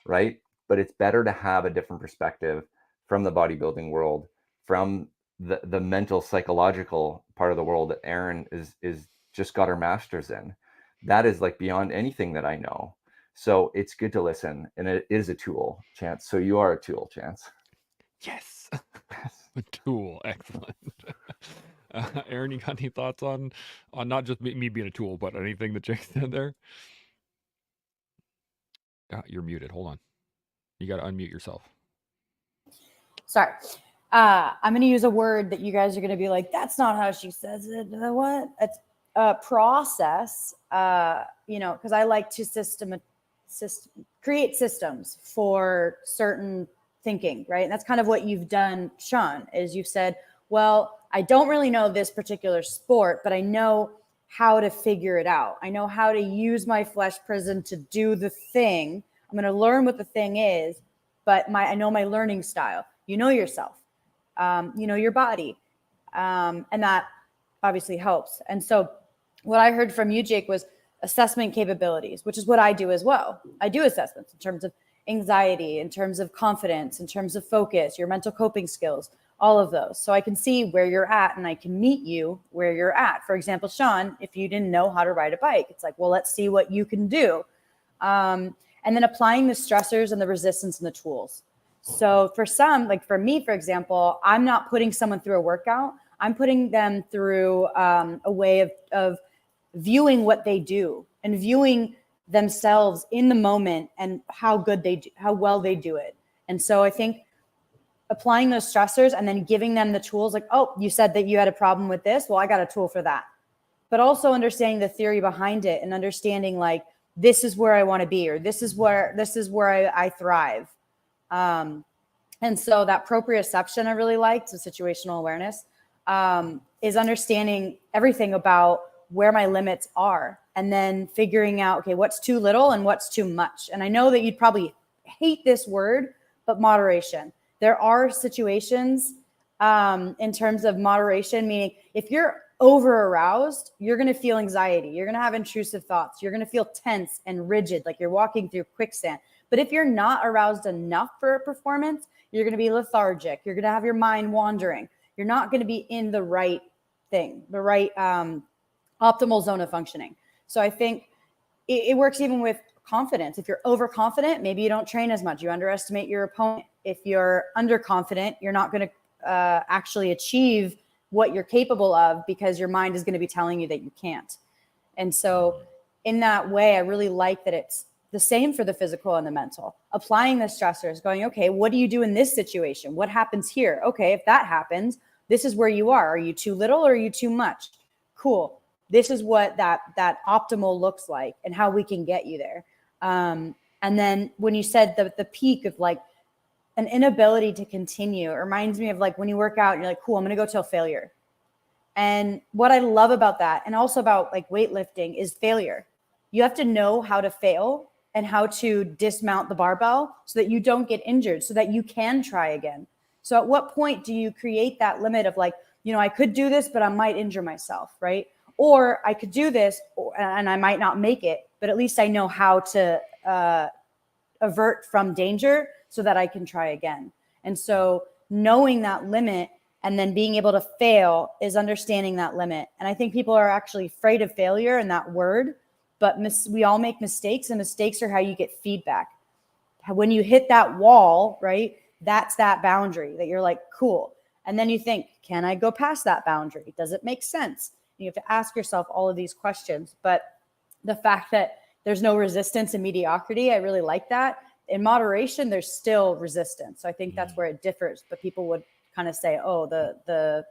right? But it's better to have a different perspective from the bodybuilding world, from the mental psychological part of the world that Erin is just got her master's in. That is like beyond anything that I know. So it's good to listen, and it is a tool, Chance. So you are a tool, Chance. yes, a tool, excellent. Aaron, you got any thoughts on not just me being a tool, but anything that Jake said there? You're muted. Hold on. You got to unmute yourself. Sorry. I'm going to use a word that you guys are going to be like, that's not how she says it. What? It's a process, because I like to create systems for certain thinking, right? And that's kind of what you've done, Sean, is you've said, well, I don't really know this particular sport, but I know how to figure it out. I know how to use my flesh prison to do the thing. I'm going to learn what the thing is, but I know my learning style. You know yourself, you know your body, and that obviously helps. And so what I heard from you, Jake, was assessment capabilities, which is what I do as well. I do assessments in terms of anxiety, in terms of confidence, in terms of focus, your mental coping skills, all of those. So I can see where you're at and I can meet you where you're at. For example, Sean, if you didn't know how to ride a bike, it's like, well, let's see what you can do. And then applying the stressors and the resistance and the tools. So for some, like for me, for example, I'm not putting someone through a workout. I'm putting them through a way of viewing what they do and viewing themselves in the moment and how good they do, how well they do it. And so I think applying those stressors and then giving them the tools, like, oh, you said that you had a problem with this. Well, I got a tool for that. But also understanding the theory behind it and understanding like, this is where I want to be, or this is where I thrive. And so that proprioception I really liked, so situational awareness, is understanding everything about where my limits are and then figuring out, okay, what's too little and what's too much. And I know that you'd probably hate this word, but moderation. There are situations in terms of moderation, meaning if you're over aroused, you're going to feel anxiety. You're going to have intrusive thoughts. You're going to feel tense and rigid, like you're walking through quicksand. But if you're not aroused enough for a performance, you're going to be lethargic. You're going to have your mind wandering. You're not going to be in the right thing, the right optimal zone of functioning. So I think it works even with confidence. If you're overconfident, maybe you don't train as much. You underestimate your opponent. If you're underconfident, you're not going to actually achieve what you're capable of because your mind is going to be telling you that you can't. And so in that way, I really like that it's the same for the physical and the mental. Applying the stressors, going, okay, what do you do in this situation? What happens here? Okay, if that happens, this is where you are. Are you too little or are you too much? Cool. This is what that optimal looks like and how we can get you there. And then when you said the peak of like an inability to continue, it reminds me of like when you work out and you're like, cool, I'm going to go till failure. And what I love about that, and also about like weightlifting, is failure. You have to know how to fail and how to dismount the barbell so that you don't get injured, so that you can try again. So at what point do you create that limit of like, you know, I could do this, but I might injure myself, right? Or I could do this and I might not make it, but at least I know how to avert from danger so that I can try again. And so knowing that limit and then being able to fail is understanding that limit. And I think people are actually afraid of failure and that word, but we all make mistakes, and mistakes are how you get feedback. When you hit that wall, right, that's that boundary that you're like, cool. And then you think, can I go past that boundary? Does it make sense? You have to ask yourself all of these questions. But the fact that there's no resistance in mediocrity, I really like that. In moderation, there's still resistance. So I think that's where it differs. But people would kind of say, oh, the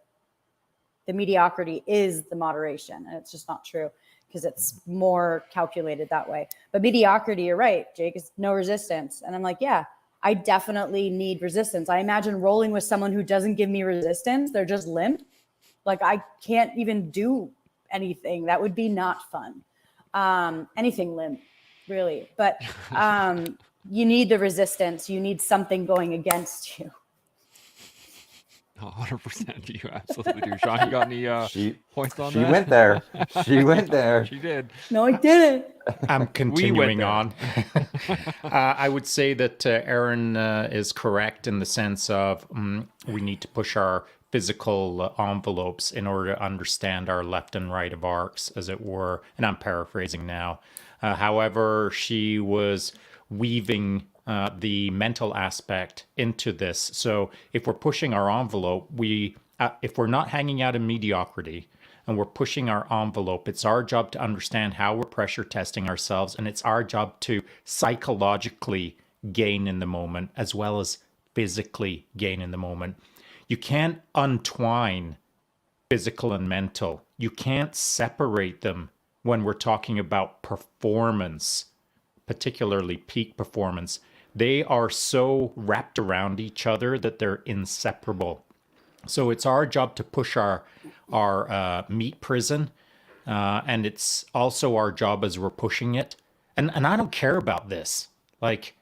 mediocrity is the moderation. And it's just not true, because it's more calculated that way. But mediocrity, you're right, Jake, is no resistance. And I'm like, yeah, I definitely need resistance. I imagine rolling with someone who doesn't give me resistance. They're just limp. Like I can't even do anything. That would be not fun. Anything limp, really. But you need the resistance. You need something going against you. 100%. You absolutely do. Sean, you got any points on that? She went there. She went there. She did. No, I didn't. I'm continuing there. on. I would say that Aaron is correct in the sense of we need to push our physical envelopes in order to understand our left and right of arcs, as it were. And I'm paraphrasing now. However, she was weaving the mental aspect into this. So if we're pushing our envelope, if we're not hanging out in mediocrity and we're pushing our envelope, it's our job to understand how we're pressure testing ourselves, and it's our job to psychologically gain in the moment as well as physically gain in the moment. You can't untwine physical and mental. You can't separate them when we're talking about performance, particularly peak performance. They are so wrapped around each other that they're inseparable. So it's our job to push our meat prison, and it's also our job as we're pushing it. And I don't care about this. Like,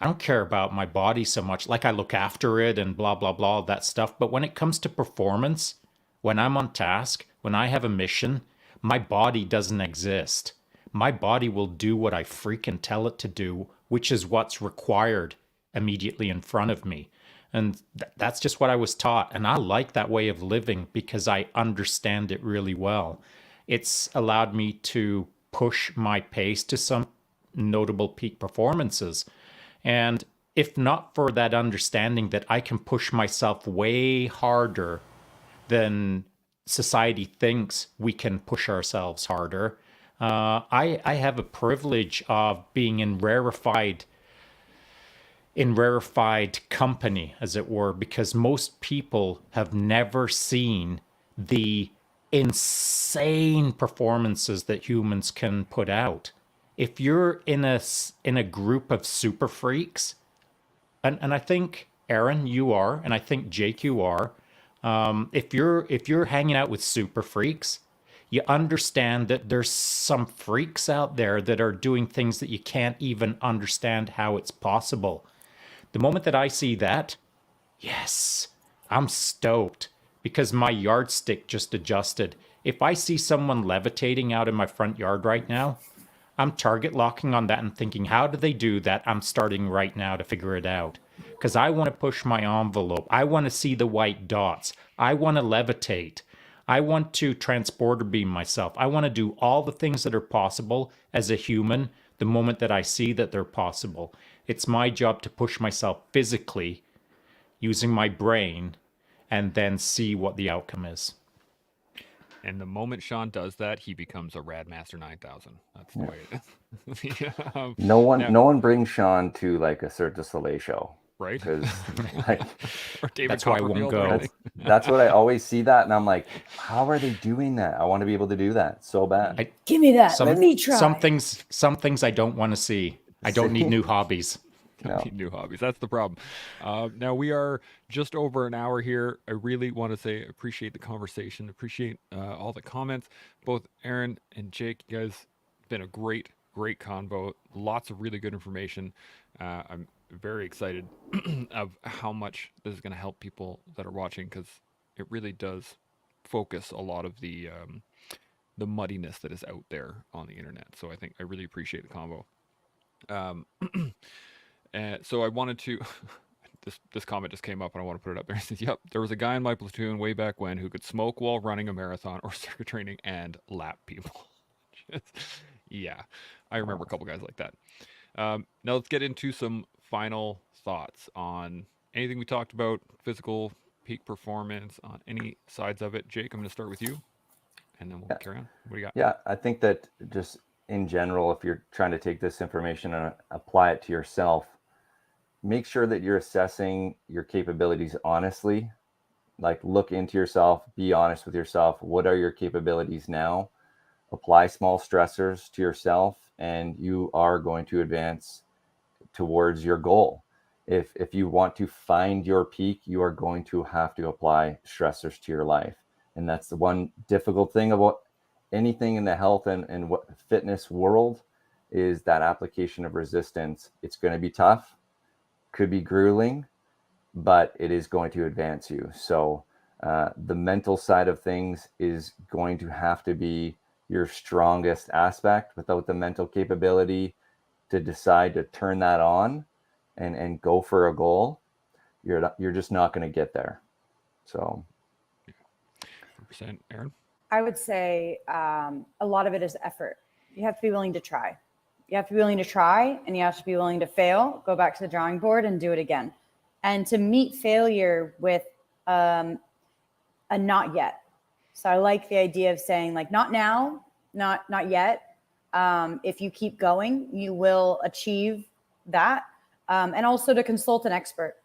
I don't care about my body so much. Like, I look after it and blah, blah, blah, that stuff. But when it comes to performance, when I'm on task, when I have a mission, my body doesn't exist. My body will do what I freaking tell it to do, which is what's required immediately in front of me. And that's just what I was taught. And I like that way of living because I understand it really well. It's allowed me to push my pace to some notable peak performances. And if not for that understanding that I can push myself way harder than society thinks we can push ourselves harder, I have a privilege of being in rarefied company, as it were, because most people have never seen the insane performances that humans can put out. If you're in a group of super freaks, and I think Aaron, you are, and I think Jake, you are, if you're hanging out with super freaks, you understand that there's some freaks out there that are doing things that you can't even understand how it's possible. The moment that I see that, yes, I'm stoked because my yardstick just adjusted. If I see someone levitating out in my front yard right now, I'm target locking on that and thinking, how do they do that? I'm starting right now to figure it out. Because I want to push my envelope. I want to see the white dots. I want to levitate. I want to transporter beam myself. I want to do all the things that are possible as a human the moment that I see that they're possible. It's my job to push myself physically using my brain and then see what the outcome is. And the moment Sean does that, he becomes a Radmaster 9000. That's the way it is. Yeah, No now- one brings Sean to like a Cirque du Soleil show right? because like Or David That's why I won't Copperfield or go. anything. that's what I always see that, and I'm like, how are they doing that? I want to be able to do that so bad. Give me that. Let me try. Some things I don't want to see. I don't need new hobbies. No. Need new hobbies. That's the problem. Now we are just over an hour here. I really want to say appreciate the conversation, appreciate all the comments. Both Aaron and Jake, you guys, been a great convo. Lots of really good information. I'm very excited of how much this is going to help people that are watching, because it really does focus a lot of the muddiness that is out there on the internet. So I think I really appreciate the convo. So I wanted to, this comment just came up and I want to put it up there. It says, yep, there was a guy in my platoon way back when who could smoke while running a marathon or circuit training and lap people. Yeah, I remember a couple guys like that. Now let's get into some final thoughts on anything we talked about, physical, peak performance, on any sides of it. Jake, I'm going to start with you and then we'll carry on. What do you got? Yeah, I think that just in general, if you're trying to take this information and apply it to yourself, make sure that you're assessing your capabilities honestly. Like, look into yourself, be honest with yourself. What are your capabilities now? Apply small stressors to yourself, and you are going to advance towards your goal. If you want to find your peak, you are going to have to apply stressors to your life. And that's the one difficult thing about anything in the health and what fitness world is that application of resistance. It's going to be tough, could be grueling, but it is going to advance you. So the mental side of things is going to have to be your strongest aspect. Without the mental capability to decide to turn that on and go for a goal, you're just not going to get there. So 100%. Aaron? I would say a lot of it is effort. You have to be willing to try. You have to be willing to try, and you have to be willing to fail, go back to the drawing board and do it again. And to meet failure with a not yet. So I like the idea of saying, like, not now, not yet. If you keep going, you will achieve that. And also to consult an expert.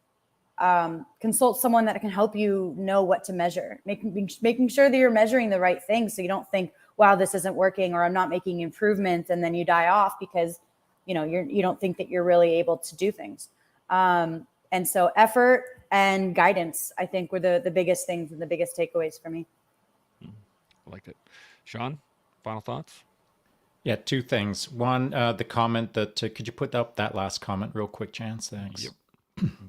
Consult someone that can help you know what to measure, making sure that you're measuring the right things, so you don't think, wow, this isn't working, or I'm not making improvements, and then you die off because you don't think that you're really able to do things. And so effort and guidance, I think, were the biggest things and the biggest takeaways for me. I liked it. Sean, final thoughts? Yeah, two things. One, the comment that, could you put up that last comment real quick, Chance? Thanks. Yep.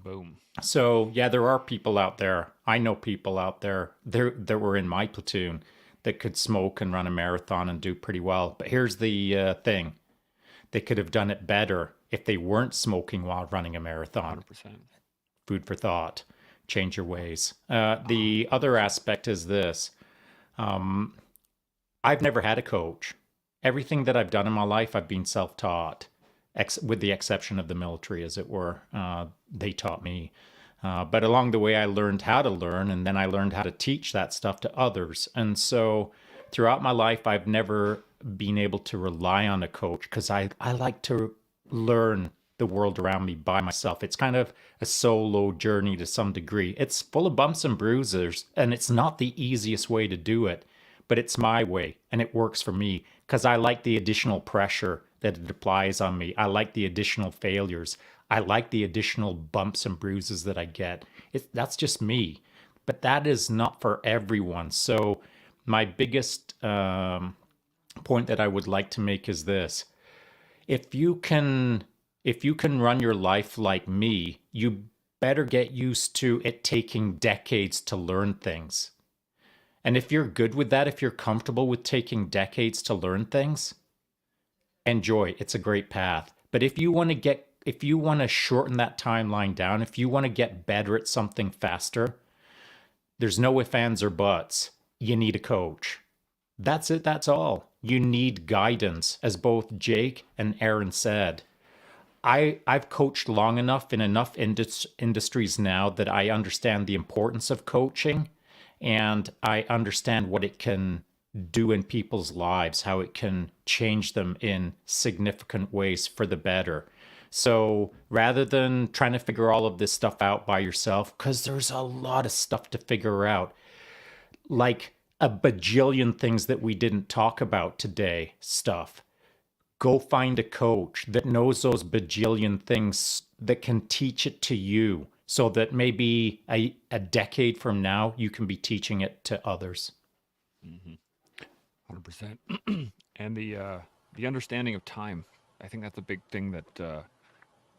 Boom. So yeah, there are people out there. I know people out there that were in my platoon that could smoke and run a marathon and do pretty well. But here's the thing. They could have done it better if they weren't smoking while running a marathon. 100%. Food for thought. Change your ways. The other aspect is this. I've never had a coach. Everything that I've done in my life, I've been self-taught, with the exception of the military, as it were. They taught me. But along the way, I learned how to learn, and then I learned how to teach that stuff to others. And so throughout my life, I've never been able to rely on a coach, because I like to learn the world around me by myself. It's kind of a solo journey to some degree. It's full of bumps and bruises, and it's not the easiest way to do it, but it's my way, and it works for me, because I like the additional pressure that it applies on me. I like the additional failures. I like the additional bumps and bruises that I get. That's just me. But that is not for everyone. So my biggest point that I would like to make is this. If you can run your life like me, you better get used to it taking decades to learn things. And if you're good with that, if you're comfortable with taking decades to learn things, enjoy. It's a great path. But if you want to shorten that timeline down, if you want to get better at something faster, there's no ifs, ands, or buts. you need a coach. That's it. That's all. You need guidance, as both Jake and Aaron said. I've coached long enough in enough industries now that I understand the importance of coaching, and I understand what it can do in people's lives, how it can change them in significant ways for the better. So rather than trying to figure all of this stuff out by yourself, because there's a lot of stuff to figure out, like a bajillion things that we didn't talk about today, stuff. Go find a coach that knows those bajillion things that can teach it to you so that maybe a decade from now you can be teaching it to others. 100%. And the understanding of time. I think that's a big thing that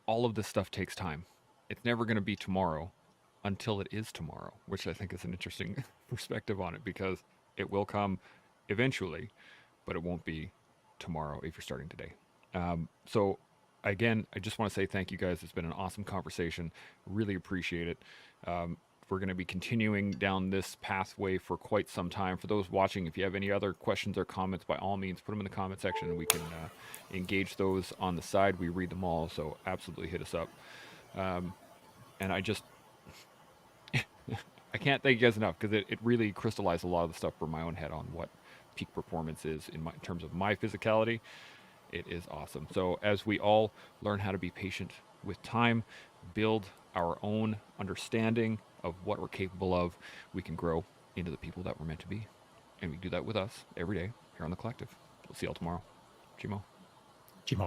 all of this stuff takes time. It's never going to be tomorrow until it is tomorrow, which I think is an interesting perspective on it, because it will come eventually, but it won't be tomorrow if you're starting today. So again, I just want to say thank you guys. It's been an awesome conversation. Really appreciate it. We're going to be continuing down this pathway for quite some time. For those watching, if you have any other questions or comments, by all means, put them in the comment section and we can engage those on the side. We read them all, so absolutely hit us up. And I just, I can't thank you guys enough, because it really crystallized a lot of the stuff for my own head on what peak performance is in terms of my physicality. It is awesome. So as we all learn how to be patient with time, build our own understanding of what we're capable of, we can grow into the people that we're meant to be. And we do that with us every day here on The Collective. We'll see y'all tomorrow. Chimo.